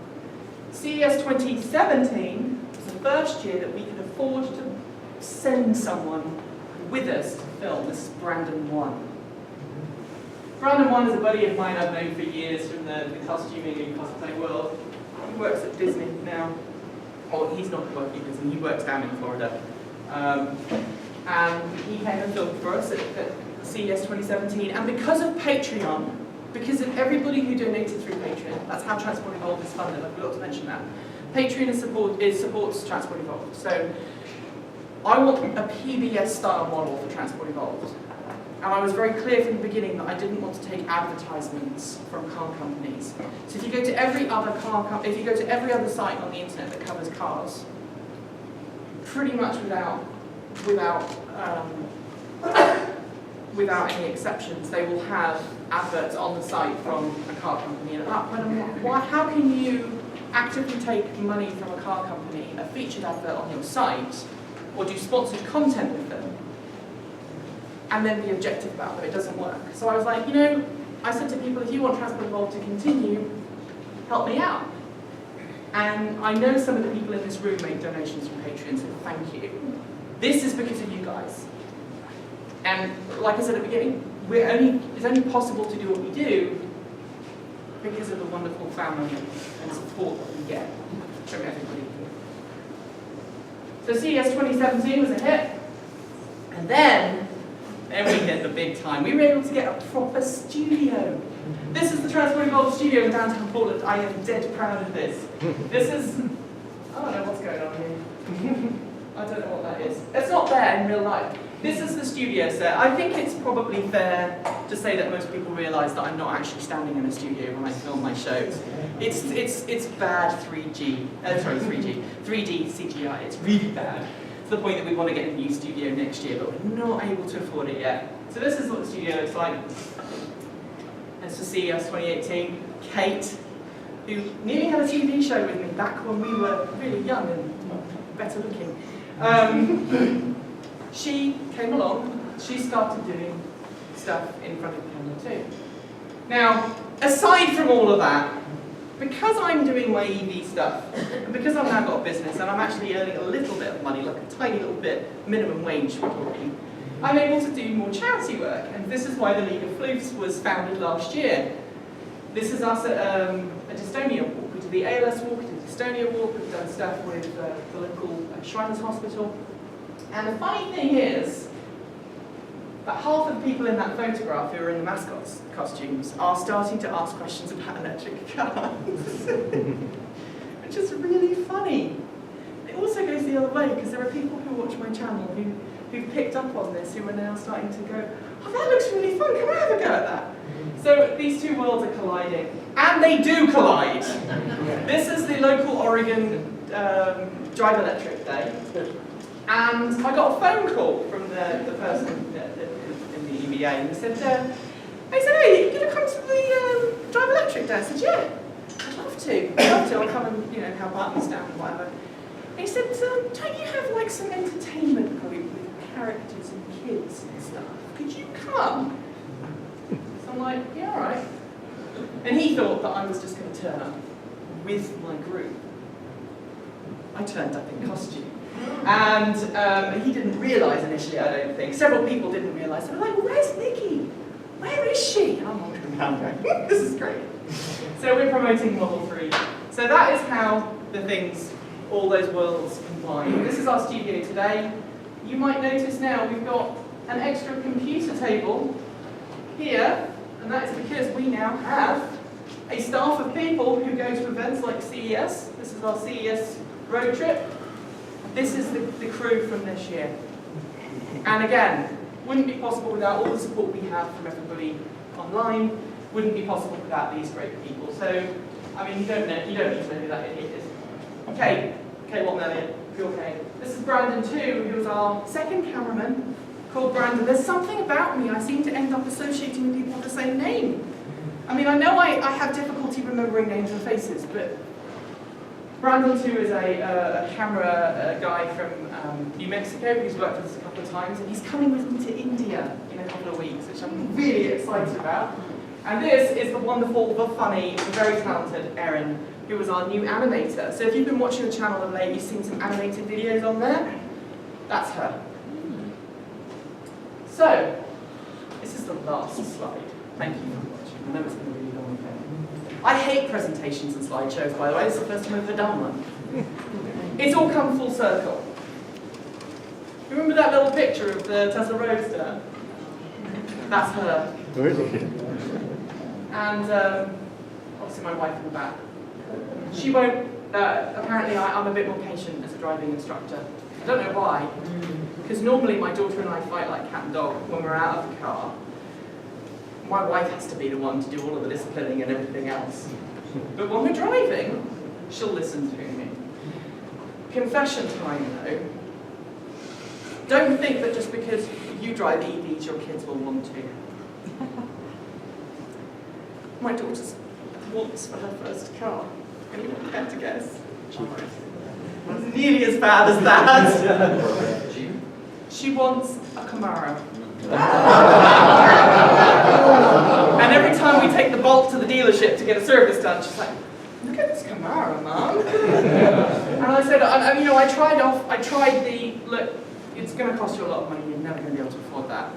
CES 2017 was the first year that we could afford to send someone with us to film. This is Brandon 1. Brandon 1 is a buddy of mine I've known for years from the costuming and cosplay world. He works at Disney now. Oh, he's not working at Disney, he works down in Florida. And he came and filmed for us at CES 2017. And because of Patreon, because of everybody who donated through Patreon, that's how Transport Evolved is funded, I forgot to mention that. Patreon supports Transport Evolved. So I want a PBS style model for Transport Evolved. And I was very clear from the beginning that I didn't want to take advertisements from car companies. So if you go to every other site on the internet that covers cars, pretty much without any exceptions, they will have adverts on the site from a car company. And at that point, I'm like, how can you actively take money from a car company, a featured advert on your site, or do sponsored content with them, and then be objective about it? It doesn't work. So I was like, I said to people, if you want Transport Evolved to continue, help me out. And I know some of the people in this room made donations from Patreon, so thank you. This is because of you guys. And like I said at the beginning, it's only possible to do what we do because of the wonderful family and support that we get from everybody. So CES 2017 was a hit. And then we hit the big time. We were able to get a proper studio. This is the Transport Gold studio in downtown Portland. I am dead proud of this. This is, I don't know what's going on here. I don't know what that is. It's not there in real life. This is the studio set. I think it's probably fair to say that most people realise that I'm not actually standing in a studio when I film my shows. It's bad 3D CGI. It's really bad. To the point that we want to get a new studio next year, but we're not able to afford it yet. So this is what the studio looks like. It's for CES 2018. Kate, who nearly had a TV show with me back when we were really young and better looking. She came along, she started doing stuff in front of the camera too. Now, aside from all of that, because I'm doing my EV stuff, and because I've now got a business and I'm actually earning a little bit of money, like a tiny little bit, minimum wage we're talking, I'm able to do more charity work, and this is why the League of Floofs was founded last year. This is us at a dystonia walk. We did the ALS walk, we did the dystonia walk, we've done stuff with the local Shriners Hospital. And the funny thing is that half of the people in that photograph who are in the mascots costumes are starting to ask questions about electric cars, which is really funny. It also goes the other way, because there are people who watch my channel who've picked up on this, who are now starting to go, oh, that looks really fun, can I have a go at that? So these two worlds are colliding, and they do collide. This is the local Oregon Drive Electric Day. And I got a phone call from the person in the EVA, and they said, hey, you going to come to the Drive Electric Day? I said, yeah, I'd love to. I'll come and help out and stand and whatever. And he said, don't you have like some entertainment group with characters and kids and stuff? Could you come? So I'm like, yeah, all right. And he thought that I was just going to turn up with my group. I turned up in costume. And he didn't realise initially, I don't think. Several people didn't realise. They were like, well, where's Nikki? Where is she? And I'm wandering around going, this is great. So we're promoting Model 3. So that is how the things, all those worlds combine. This is our studio today. You might notice now we've got an extra computer table here, and that is because we now have a staff of people who go to events like CES. This is our CES road trip. This is the crew from this year. And again, wouldn't be possible without all the support we have from everybody online, wouldn't be possible without these great people. So, I mean, you don't need to know who that idiot is. Kate Watton Elliott, pure Kate. This is Brandon too, who was our second cameraman, called Brandon. There's something about me, I seem to end up associating with people with the same name. I mean, I know I have difficulty remembering names and faces, but Brandon too is a camera guy from New Mexico who's worked with us a couple of times, and he's coming with me to India in a couple of weeks, which I'm really excited about. And this is the wonderful, the funny, the very talented Erin, who was our new animator. So if you've been watching the channel of late, you've seen some animated videos on there. That's her. So, this is the last slide. Thank you for watching. I know it's been a really long thing. I hate presentations and slideshows, by the way. It's the first time I've ever done one. It's all come full circle. Remember that little picture of the Tesla Roadster? That's her. And obviously my wife in the back. She won't, apparently I'm a bit more patient as a driving instructor. I don't know why. Because normally my daughter and I fight like cat and dog when we're out of the car. My wife has to be the one to do all of the disciplining and everything else. But when we're driving, she'll listen to me. Confession time though. Don't think that just because you drive EVs, your kids will want to. My daughter's wants for her first car. Anyone care to guess? It's nearly as bad as that. She wants a Camaro. And every time we take the Bolt to the dealership to get a service done, she's like, look at this Camaro, Mum. And I said, I tried the, look, it's going to cost you a lot of money, you're never going to be able to afford that.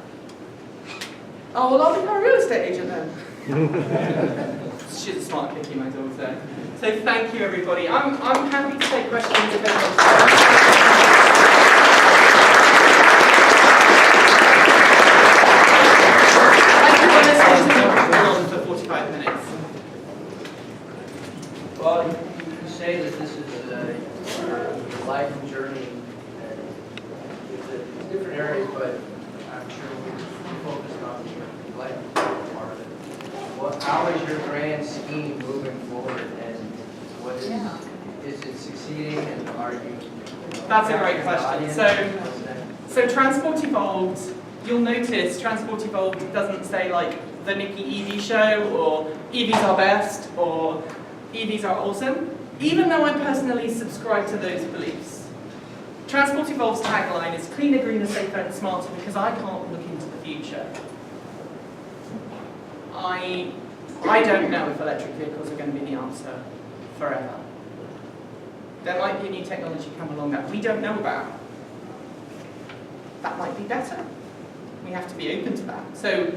Oh, well, I'll become a real estate agent then. She's a smart cookie, my daughter. So thank you, everybody. I'm happy to take questions if anyone's life and journey, it's different areas, but I'm sure we're focused on the life part of it. How is your grand scheme moving forward, and what is it succeeding, and are you? That's a great question. So Transport Evolved, you'll notice Transport Evolved doesn't say like the Nikki EV show, or EVs are best, or EVs are awesome, even though I personally subscribe to those beliefs. Transport Evolved's tagline is cleaner, greener, safer and smarter, because I can't look into the future. I don't know if electric vehicles are going to be the answer forever. There might be a new technology come along that we don't know about. That might be better. We have to be open to that. So,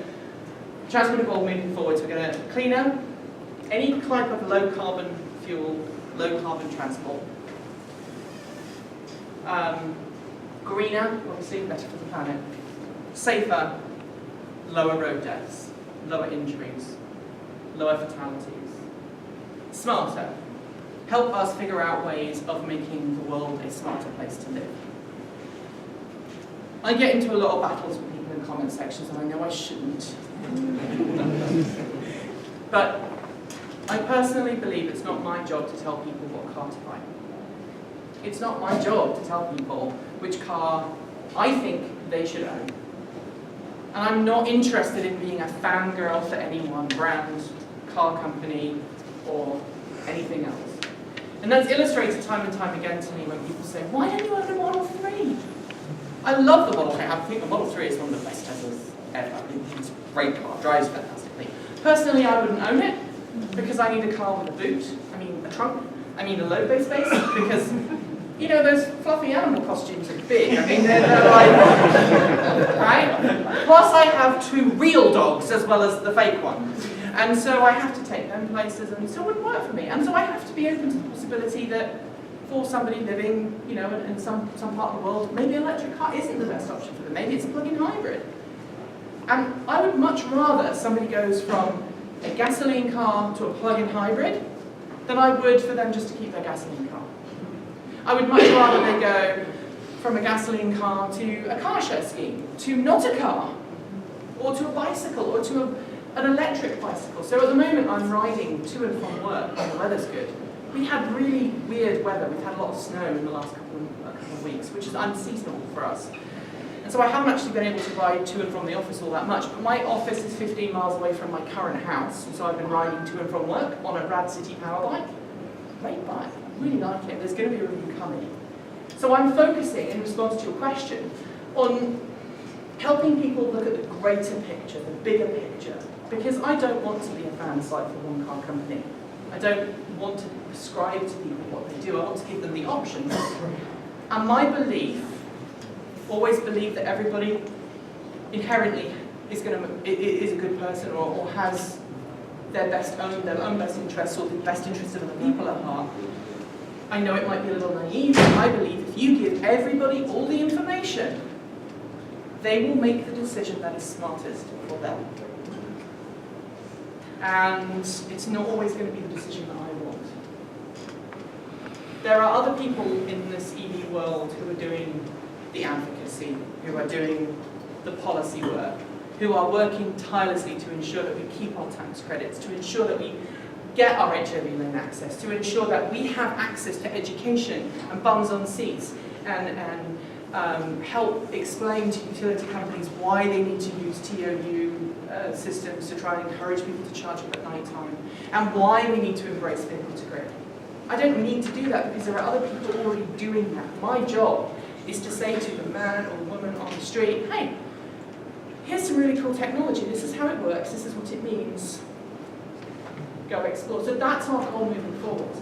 Transport Evolved moving forward, so we're going to cleaner, any type of low carbon fuel, low carbon transport. Greener, obviously better for the planet. Safer, lower road deaths, lower injuries, lower fatalities. Smarter, help us figure out ways of making the world a smarter place to live. I get into a lot of battles with people in comment sections, and I know I shouldn't. But I personally believe it's not my job to tell people what car to buy. It's not my job to tell people which car I think they should own. And I'm not interested in being a fangirl for any one brand, car company, or anything else. And that's illustrated time and time again to me when people say, why don't you own a Model 3? I love the Model 3. I think the Model 3 is one of the best Teslas ever. It's a great car, drives fantastically. Personally, I wouldn't own it because I need a car with a boot, a trunk, a load bay space, because, those fluffy animal costumes are big. They're like, right? Plus, I have 2 real dogs as well as the fake one. And so I have to take them places, and so it wouldn't work for me. And so I have to be open to the possibility that for somebody living, in some part of the world, maybe an electric car isn't the best option for them. Maybe it's a plug-in hybrid. And I would much rather somebody goes from a gasoline car to a plug-in hybrid than I would for them just to keep their gasoline car. I would much rather they go from a gasoline car to a car share scheme, to not a car, or to a bicycle, or to an electric bicycle. So at the moment I'm riding to and from work when the weather's good. We had really weird weather. We've had a lot of snow in the last couple of weeks, which is unseasonable for us. And so I haven't actually been able to ride to and from the office all that much, but my office is 15 miles away from my current house, and so I've been riding to and from work on a Rad City power bike. Great bike, really like it. There's going to be a review coming. So I'm focusing, in response to your question, on helping people look at the greater picture, the bigger picture, because I don't want to be a fan site for one car company. I don't want to prescribe to people what they do. I want to give them the options. And my belief, always believe that everybody inherently is a good person, or has their own best interests, or the best interests of other people at heart. I know it might be a little naive, but I believe if you give everybody all the information, they will make the decision that is smartest for them. And it's not always going to be the decision that I want. There are other people in this EV world who are doing the advocacy, who are doing the policy work, who are working tirelessly to ensure that we keep our tax credits, to ensure that we get our HOV loan access, to ensure that we have access to education and bums on seats, and help explain to utility companies why they need to use TOU systems to try and encourage people to charge up at night time, and why we need to embrace vehicle to grid. I don't need to do that because there are other people already doing that. My job is to say to the man or woman on the street, hey, here's some really cool technology, this is how it works, this is what it means. Go explore. So that's our goal moving forward.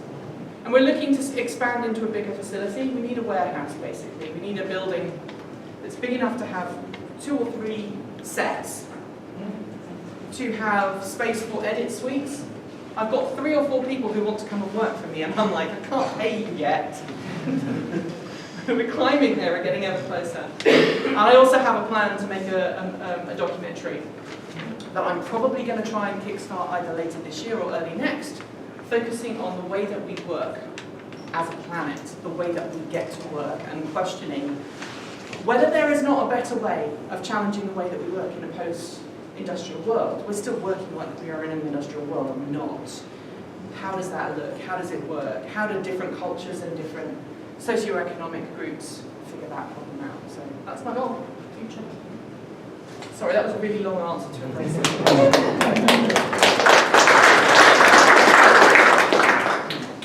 And we're looking to expand into a bigger facility. We need a warehouse, basically. We need a building that's big enough to have 2 or 3 sets, to have space for edit suites. I've got 3 or 4 people who want to come and work for me, and I'm like, I can't pay you yet. We're climbing there, we're getting ever closer. And I also have a plan to make a documentary that I'm probably going to try and kickstart either later this year or early next, focusing on the way that we work as a planet, the way that we get to work, and questioning whether there is not a better way of challenging the way that we work in a post-industrial world. We're still working like we are in an industrial world, and we're not. How does that look? How does it work? How do different cultures and different socioeconomic groups figure that problem out? So that's my goal, future. Sorry, that was a really long answer to a very simple question.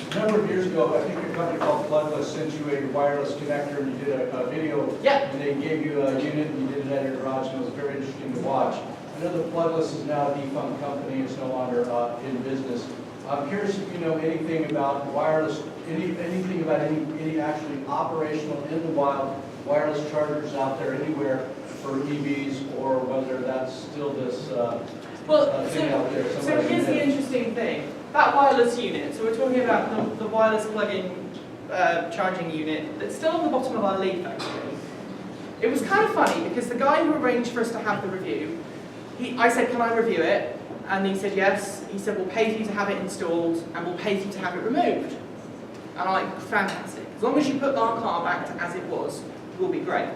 A number of years ago, I think a company called Bloodless sent you a wireless connector, and you did a video. Yeah. And they gave you a unit, and you did it at your garage, and it was very interesting to watch. I know that Bloodless is now a defunct company; it's no longer in business. I'm curious if you know anything about wireless, anything about any actually operational in the wild wireless chargers out there anywhere for EVs, or whether that's still this thing out there. So here's the interesting thing. That wireless unit, so we're talking about the wireless plug-in charging unit that's still on the bottom of our leaf, actually. It was kind of funny because the guy who arranged for us to have the review, I said, can I review it? And he said yes. He said, we'll pay for you to have it installed and we'll pay for you to have it removed. And I'm like, fantastic. As long as you put our car back to as it was, we'll be great.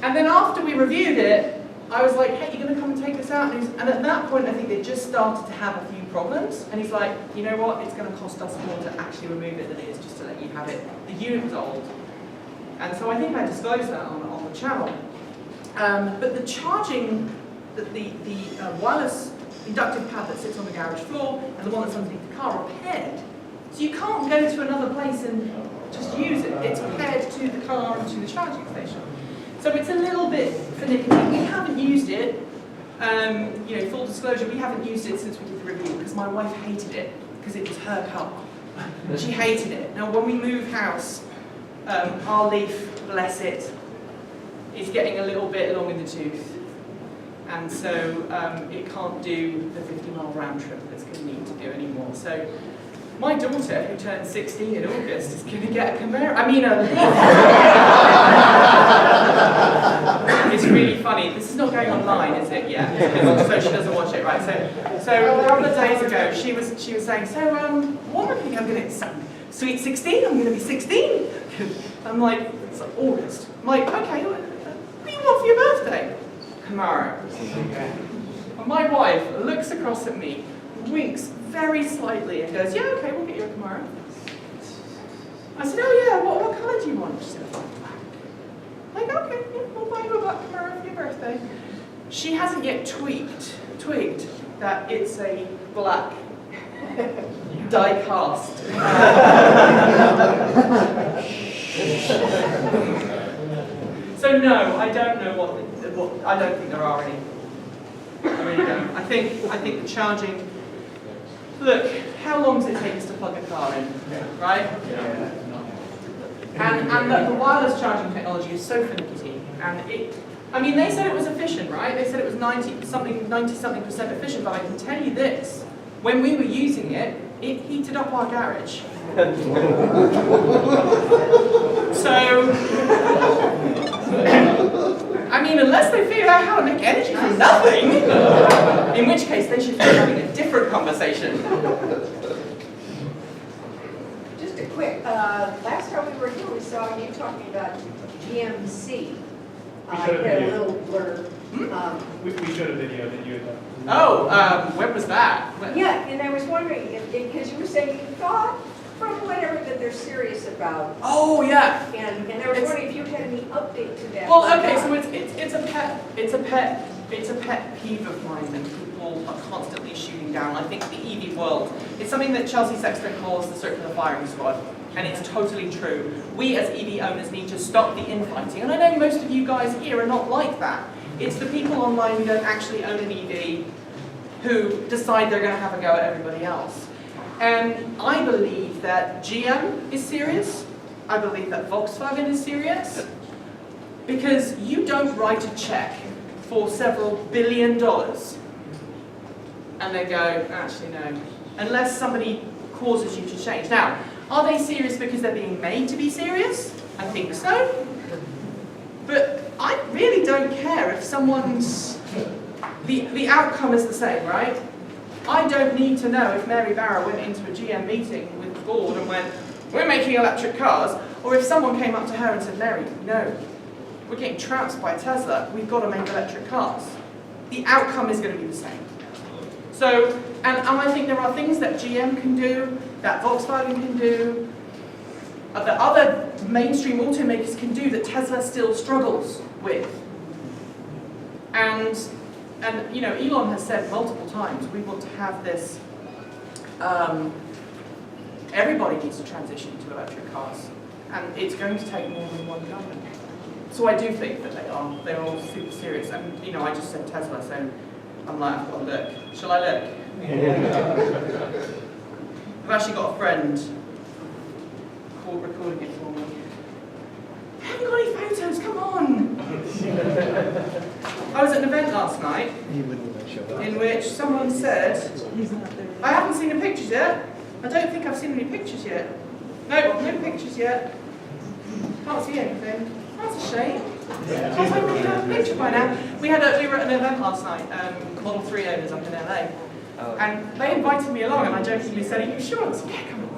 And then after we reviewed it, I was like, hey, you're going to come and take this out? And at that point, I think they just started to have a few problems. And he's like, you know what? It's going to cost us more to actually remove it than it is just to let you have it. The unit was old. And so I think I disclosed that on the channel. But the charging, the wireless inductive pad that sits on the garage floor and the one that's underneath the car are paired. So you can't go to another place and just use it. It's paired to the car and to the charging station. So it's a little bit finicky. We haven't used it, full disclosure, we haven't used it since we did the review because my wife hated it because it was her car. She hated it. Now when we move house, our Leaf, bless it, is getting a little bit long in the tooth. And so it can't do the 50-mile round trip that it's going to need to do anymore. So my daughter, who turns 16 in August, is going to get a Camaro. I mean, a It's really funny. This is not going online, is it? Yeah. So she doesn't watch it, right? So a couple of days ago, she was saying, so what am I thinking? I'm going to sweet 16. I'm going to be 16. I'm like, it's August. I'm like, okay, what do you want for your birthday? Camaro. And my wife looks across at me, winks very slightly, and goes, yeah, okay, we'll get you a Camaro. I said, oh yeah, what colour do you want? She said, black. Like, okay, yeah, we'll buy you a black Camaro for your birthday. She hasn't yet twigged that it's a black die-cast. So no, I don't know what I don't think there are any. I really don't. I think the charging. Look, how long does it take us to plug a car in, right? Yeah. And the wireless charging technology is so finicky, and I mean, they said it was efficient, right? They said it was 90-something% efficient, but I can tell you this: when we were using it, it heated up our garage. So. I mean, unless they figure out how to make energy from nothing, in which case they should be having a different conversation. Just a quick, last time we were here, we saw you talking about GMC. We showed a had a video. little blurb. We showed a video that you had done. Oh, when was that? Yeah, and I was wondering, because you were saying you thought from whatever that they're serious about. Oh yeah. And I was wondering if you had any update to that. Well, okay, so it's a pet peeve of mine that people are constantly shooting down. I think the EV world, it's something that Chelsea Sexton calls the circular firing squad, and it's totally true. We as EV owners need to stop the infighting, and I know most of you guys here are not like that. It's the people online who don't actually own an EV who decide they're going to have a go at everybody else. And I believe that GM is serious. I believe that Volkswagen is serious. Because you don't write a check for several $1 billion and then go, actually no. Unless somebody causes you to change. Now, are they serious because they're being made to be serious? I think so. But I really don't care if someone's... The outcome is the same, right? I don't need to know if Mary Barra went into a GM meeting with the board and went, we're making electric cars, or if someone came up to her and said, Mary, no, we're getting trounced by Tesla, we've got to make electric cars, the outcome is going to be the same. So, and I think there are things that GM can do, that Volkswagen can do, that other mainstream automakers can do that Tesla still struggles with. And you know, Elon has said multiple times, we want to have this, everybody needs to transition to electric cars. And it's going to take more than one company. So I do think that they're all super serious. And you know, I just said Tesla, so I'm like, I've got to look. Shall I look? I've actually got a friend recording it for me. I haven't got any photos, come on! I was at an event last night in which someone said, I haven't seen the pictures yet. I don't think I've seen any pictures yet. No, no pictures yet. Can't see anything. That's a shame. I was hoping you'd have a picture by now. We were at an event last night, Model 3 owners up in LA. And they invited me along and I jokingly said, are you sure? I said, yeah, come on.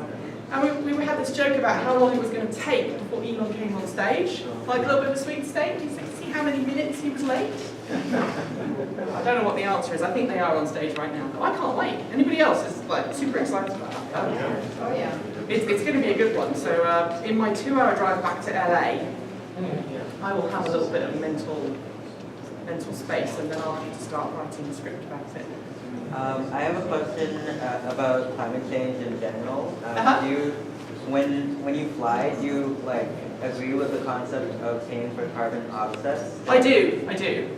And we had this joke about how long it was going to take before Elon came on stage. Like a little bit of a sweet steak. You see how many minutes he was late? I don't know what the answer is. I think they are on stage right now. But I can't wait. Anybody else is like super excited about that? Oh, yeah. It's going to be a good one. So in my 2-hour drive back to LA, I will have a little bit of mental space and then I'll need to start writing a script about it. I have a question about climate change in general. Uh-huh. Do you, when you fly, do you like agree with the concept of paying for carbon offsets? I do. Okay.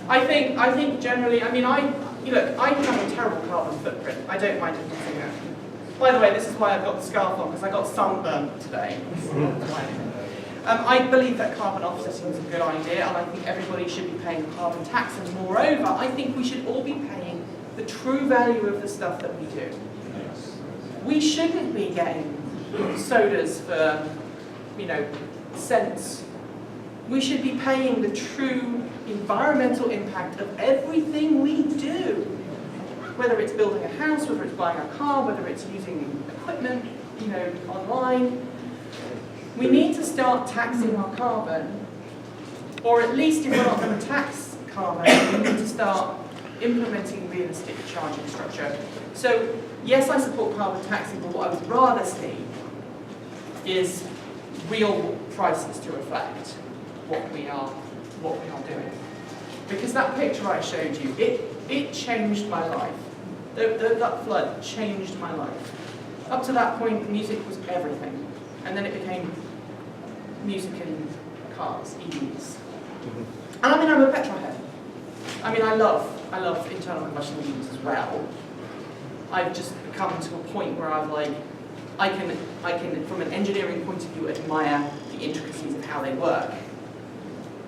I think generally, I mean, I have a terrible carbon footprint. I don't mind admitting that. By the way, this is why I've got the scarf on, because I got sunburned today. I believe that carbon offsetting is a good idea, and I think everybody should be paying carbon tax. And moreover, I think we should all be paying the true value of the stuff that we do. We shouldn't be getting sodas for, you know, cents. We should be paying the true environmental impact of everything we do. Whether it's building a house, whether it's buying a car, whether it's using equipment, you know, online. We need to start taxing our carbon, or at least if we're not going to tax carbon, we need to start implementing realistic charging structure. So yes, I support carbon taxing, but what I would rather see is real prices to reflect what we are doing. Because that picture I showed you, it changed my life. That flood changed my life. Up to that point, music was everything. And then it became music in cars, EVs. And I mean, I'm a petrol head. I mean, I love internal combustion engines as well. I've just come to a point where I've like, I can, from an engineering point of view, admire the intricacies of how they work.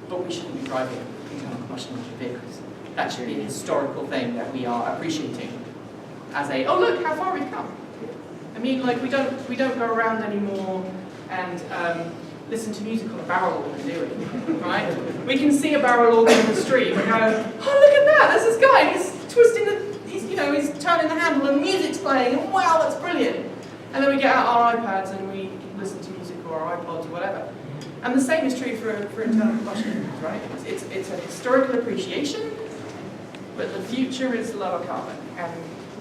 But we shouldn't be driving internal combustion engine vehicles. That should be a historical thing that we are appreciating as a, oh look how far we've come. I mean, like we don't go around anymore and listen to music on a barrel organ, do we? Right? We can see a barrel organ in the street and go, oh look at that, there's this guy, he's twisting he's turning the handle and music's playing, and wow, that's brilliant. And then we get out our iPads and we listen to music or our iPods or whatever. And the same is true for internal combustion engines, right? It's a historical appreciation, but the future is lower carbon. And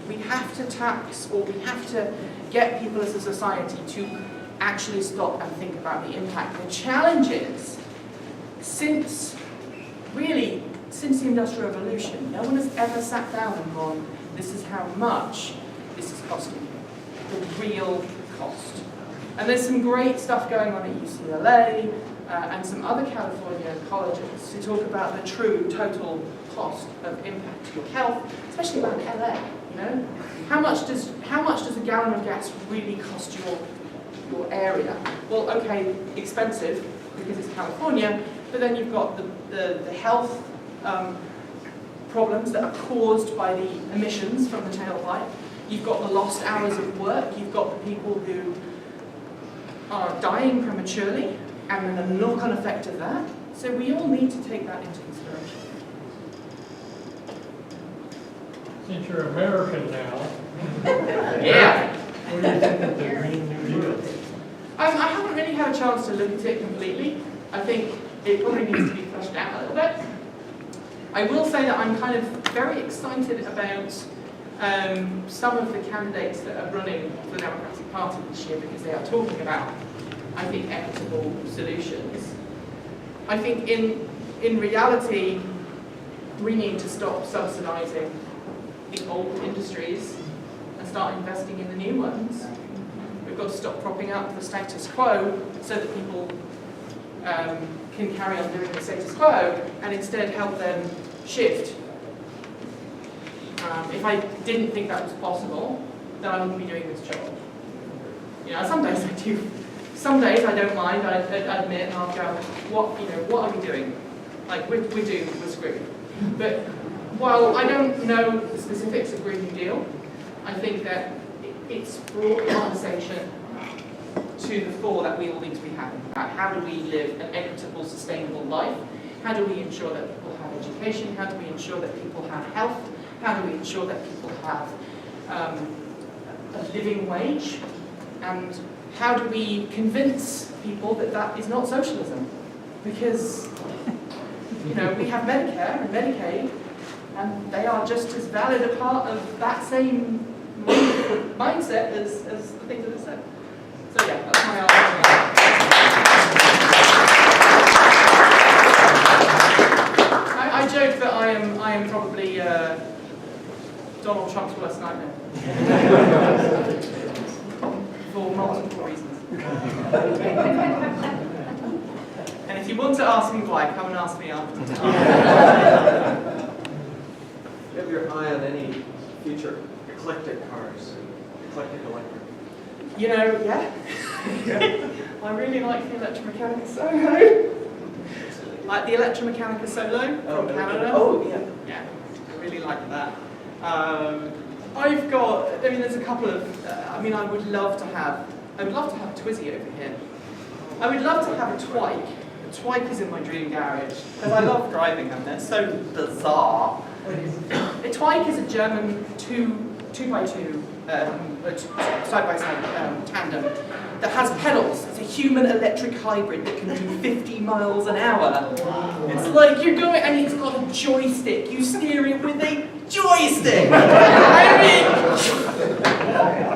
we have to tax, or we have to get people as a society to actually stop and think about the impact. The challenge is, since the Industrial Revolution, no one has ever sat down and gone, this is how much this is costing you, the real cost. And there's some great stuff going on at UCLA and some other California colleges to talk about the true total cost of impact to your health, especially around LA. You know, how much does a gallon of gas really cost your area? Well, okay, expensive because it's California, but then you've got the health problems that are caused by the emissions from the tailpipe. You've got the lost hours of work. You've got the people who are dying prematurely, and then the knock-on effect of that. So we all need to take that into consideration. Since you're American now, Yeah. what do you think of the Green New Deal? I haven't really had a chance to look at it completely. I think it probably needs to be fleshed out a little bit. I will say that I'm kind of very excited about some of the candidates that are running for the Democratic Party this year because they are talking about, I think, equitable solutions. I think in reality, we need to stop subsidising the old industries and start investing in the new ones. We've got to stop propping up the status quo so that people can carry on doing the status quo and instead help them shift. If I didn't think that was possible, then I wouldn't be doing this job. You know, some days I do. Some days I don't mind. I admit, and I'll go, what are we doing? Like we're screwed. But while I don't know the specifics of Green New Deal, I think that it's brought conversation to the fore that we all need to be having about how do we live an equitable, sustainable life? How do we ensure that people have education? How do we ensure that people have health? How do we ensure that people have a living wage? And how do we convince people that that is not socialism? Because, you know, we have Medicare and Medicaid, and they are just as valid a part of that same mindset as the things that it said. So yeah, that's my argument. I joke that I am probably Donald Trump's worst nightmare. For multiple reasons. And if you want to ask me why, come and ask me after. Do you have your eye on any future eclectic cars, eclectic electric? You know, yeah. I really like the Electromechanica Solo. Like the Electromechanica Solo from Canada. Oh, yeah. Yeah, I really like that. There's a couple of, I would love to have a Twizy over here. I would love to have a Twike. A Twike is in my dream garage, because I love driving them, they're so bizarre. A Twike is a German 2x2 side-by-side tandem that has pedals. It's a human electric hybrid that can do 50 miles an hour. It's like you're going, and it's got a joystick. You steer it with a joystick.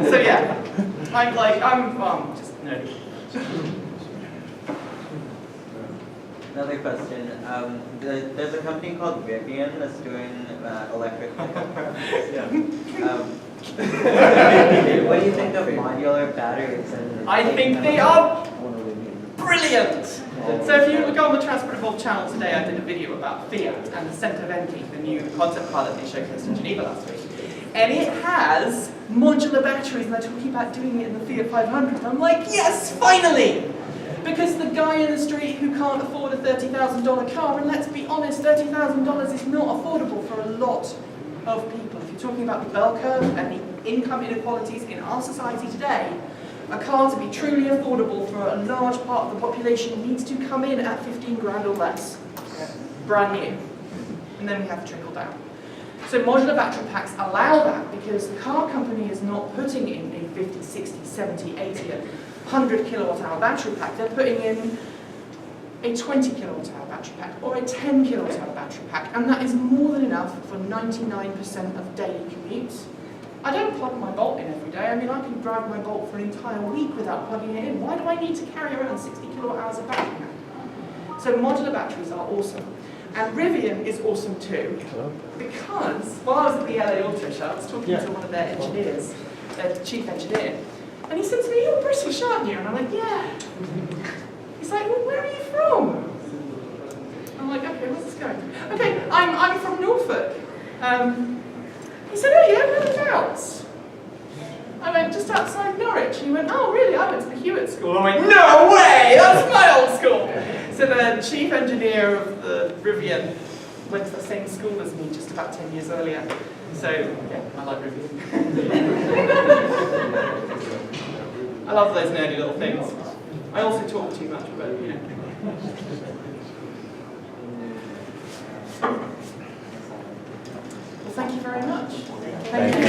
So yeah, I'm just nerdy. Another question. There's a company called Rivian that's doing electric cars. What do you think of modular batteries? I think they are brilliant. So if you look on the Transport Evolved channel today, I did a video about Fiat and the Centoventi, the new concept car that they showcased in Geneva last week. And it has modular batteries, and they're talking about doing it in the Fiat 500. I'm like, yes, finally! Because the guy in the street who can't afford a $30,000 car, and let's be honest, $30,000 is not affordable for a lot of people. If you're talking about the bell curve and the income inequalities in our society today, a car to be truly affordable for a large part of the population needs to come in at 15 grand or less. Brand new. And then we have to trickle down. So modular battery packs allow that because the car company is not putting in a 50, 60, 70, 80, 100 kilowatt hour battery pack. They're putting in a 20 kilowatt hour battery pack or a 10 kilowatt hour battery pack, and that is more than enough for 99% of daily commutes. I don't plug my Bolt in every day. I can drive my Bolt for an entire week without plugging it in. Why do I need to carry around 60 kilowatt hours of battery pack? So modular batteries are awesome. And Rivian is awesome too, because while I was at the LA Auto Show, I was talking to one of their engineers, their chief engineer, and he said to me, "You're British, aren't you?" And I'm like, "Yeah." He's like, "Well, where are you from?" I'm like, "Okay, where's this going?" "Okay, I'm from Norfolk." He said, "Oh yeah, whereabouts?" I went, "Just outside Norwich." And he went, "Oh really? I went to the Hewitt School." I went, "No way! That's my old school!" So the chief engineer of the Rivian went to the same school as me just about 10 years earlier. So yeah, I like Rivian. I love those nerdy little things. I also talk too much, but you know. Well, thank you very much. Thank you.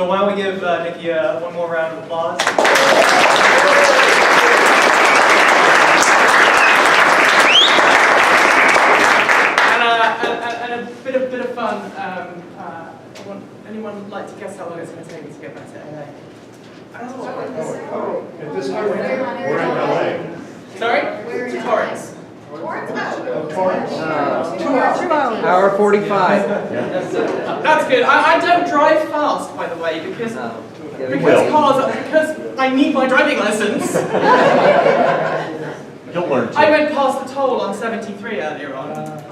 So why don't we give Nikki one more round of applause? And a bit of fun. Anyone like to guess how long it's going to take me to get back to LA? At this time, we're in LA. Sorry? To Torrance. Torrance. 2 hours. Hour 45. That's good. I don't drive fast, by the way, because I need my driving license. You'll learn to. I went past the toll on 73 earlier on.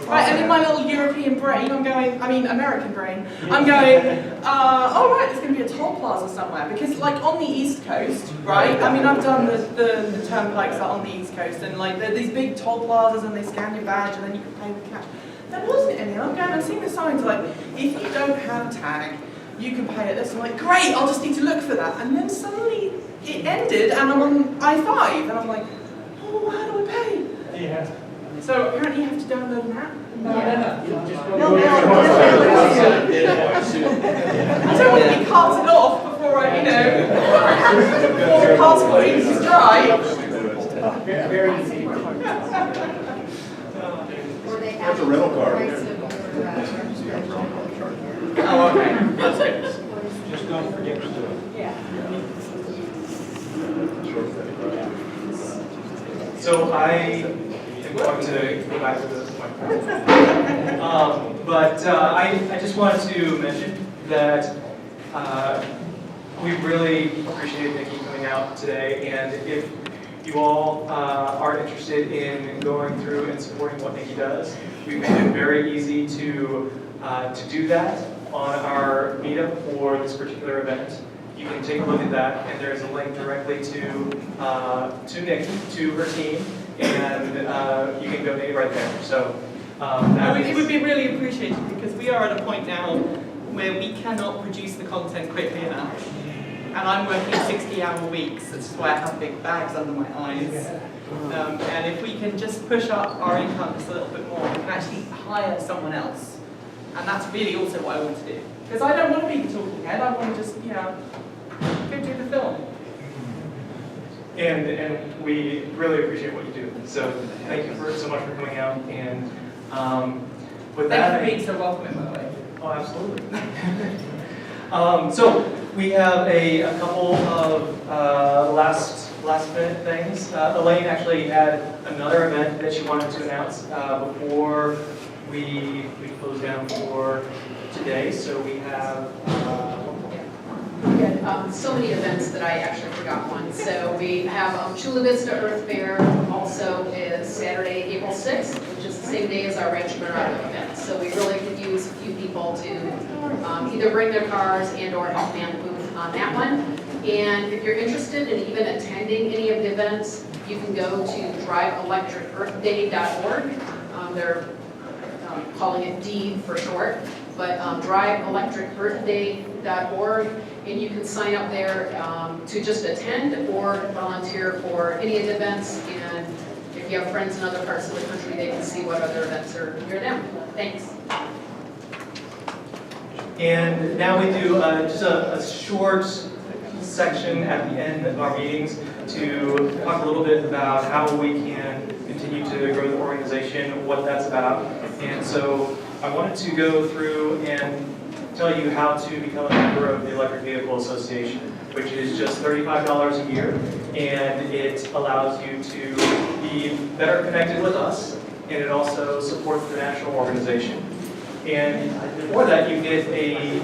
Right, and in my little European brain, American brain, I'm going, oh right, there's going to be a toll plaza somewhere. Because like on the East Coast, right, I've done the turnpikes on the East Coast, and like there are these big toll plazas and they scan your badge and then you can pay with cash. There wasn't any. I'm seeing the signs like, if you don't have a tag, you can pay at this. I'm like, great, I'll just need to look for that. And then suddenly it ended and I'm on I-5 and I'm like, oh, how do I pay? Yeah. So apparently you have to download an app. No. I don't want to be carted off before I, before the passport is dry. Very easy. That's a rental car. Oh, okay. That's good. Just don't forget to do it. So I am going to go back to this point. I just wanted to mention that we really appreciate Nikki coming out today, and if you all are interested in going through and supporting what Nikki does, we've made it very easy to do that on our meetup for this particular event. You can take a look at that, and there's a link directly to Nikki, to her team, and you can donate right there. So It would be really appreciated because we are at a point now where we cannot produce the content quickly enough. And I'm working 60-hour weeks, that's why I have big bags under my eyes. And if we can just push up our income just a little bit more, we can actually hire someone else. And that's really also what I want to do. Because I don't want to be the talking head, I want to just, go do the film. And we really appreciate what you do. So thank you so much for coming out. And with that, Thank you for being so welcoming, by the way. Oh, absolutely. So we have a couple of last minute things. Elaine actually had another event that she wanted to announce before we close down for today. So we have. So many events that I actually forgot one. So we have Chula Vista Earth Fair also is Saturday, April 6th, which is the same day as our Rancho Bernardo event. So we really could use a few people to either bring their cars and or help man the booth on that one. And if you're interested in even attending any of the events, you can go to driveelectricearthday.org. They're calling it DEED for short, but driveelectricearthday.org. And you can sign up there to just attend or volunteer for any of the events. And if you have friends in other parts of the country, they can see what other events are near them. Thanks. And now we do just a short section at the end of our meetings to talk a little bit about how we can continue to grow the organization, what that's about. And so I wanted to go through and tell you how to become a member of the Electric Vehicle Association, which is just $35 a year, and it allows you to be better connected with us, and it also supports the national organization. And for that, you get a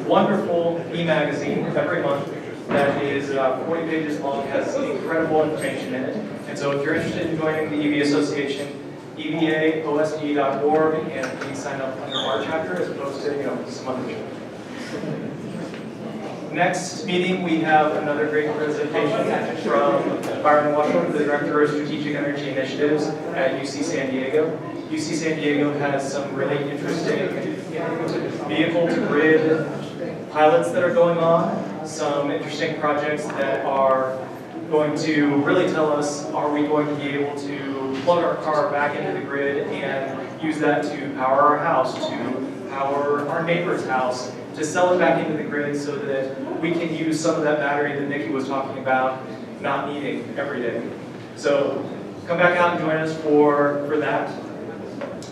wonderful e-magazine every month that is 40 pages long, has incredible information in it. And so if you're interested in joining the EV Association, evaosd.org, and please sign up under our chapter as opposed to some other chapter. Next meeting, we have another great presentation from Byron Washington, the Director of Strategic Energy Initiatives at UC San Diego. UC San Diego has some really interesting vehicle-to-grid pilots that are going on, some interesting projects that are going to really tell us, are we going to be able to plug our car back into the grid and use that to power our house, to our neighbor's house to sell it back into the grid so that we can use some of that battery that Nikki was talking about not needing every day. So come back out and join us for that.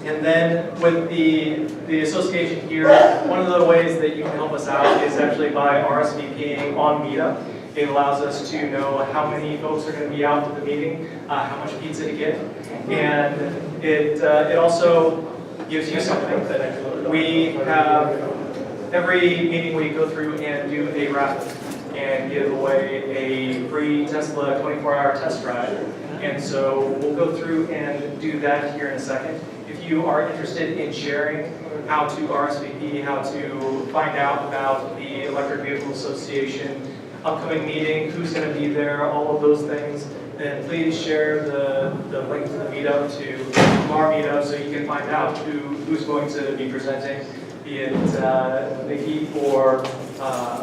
And then with the association here, one of the ways that you can help us out is actually by RSVPing on Meetup. It allows us to know how many folks are going to be out at the meeting, how much pizza to get, and it also gives you something. We have every meeting we go through and do a raffle and give away a free Tesla 24-hour test drive. And so we'll go through and do that here in a second. If you are interested in sharing how to RSVP, how to find out about the Electric Vehicle Association upcoming meeting, who's going to be there, all of those things, then please share the link to the meetup to our meetup so you can find out who's going to be presenting, be it Nikki or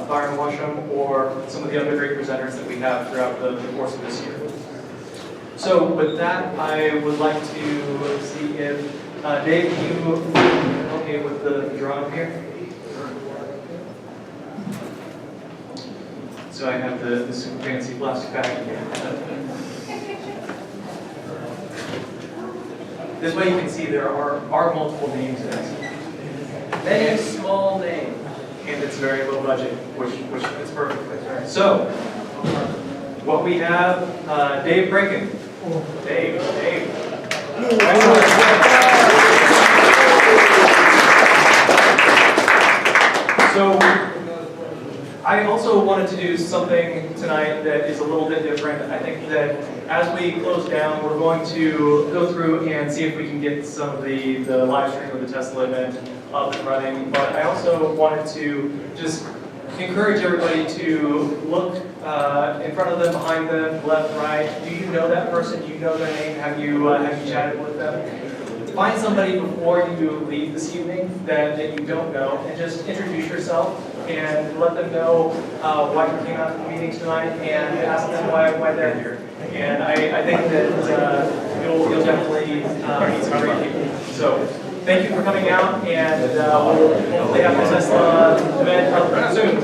Byron Washam or some of the other great presenters that we have throughout the course of this year. So with that, I would like to see if Dave, you help me with the drawing here? So I have the super fancy plastic bag here. This way you can see there are multiple names in it. Many small names. And it's very low budget, which fits perfectly. So, what we have, Dave Brinken. Dave. So, I also wanted to do something tonight that is a little bit different. I think that as we close down, we're going to go through and see if we can get some of the live stream of the Tesla event up and running. But I also wanted to just encourage everybody to look in front of them, behind them, left, right. Do you know that person? Do you know their name? Have you chatted with them? Find somebody before you leave this evening that you don't know, and just introduce yourself and let them know why you came out to the meeting tonight, and ask them why they're here. And I think that you'll definitely meet some great people. So thank you for coming out, and we'll hopefully have the Tesla event up soon.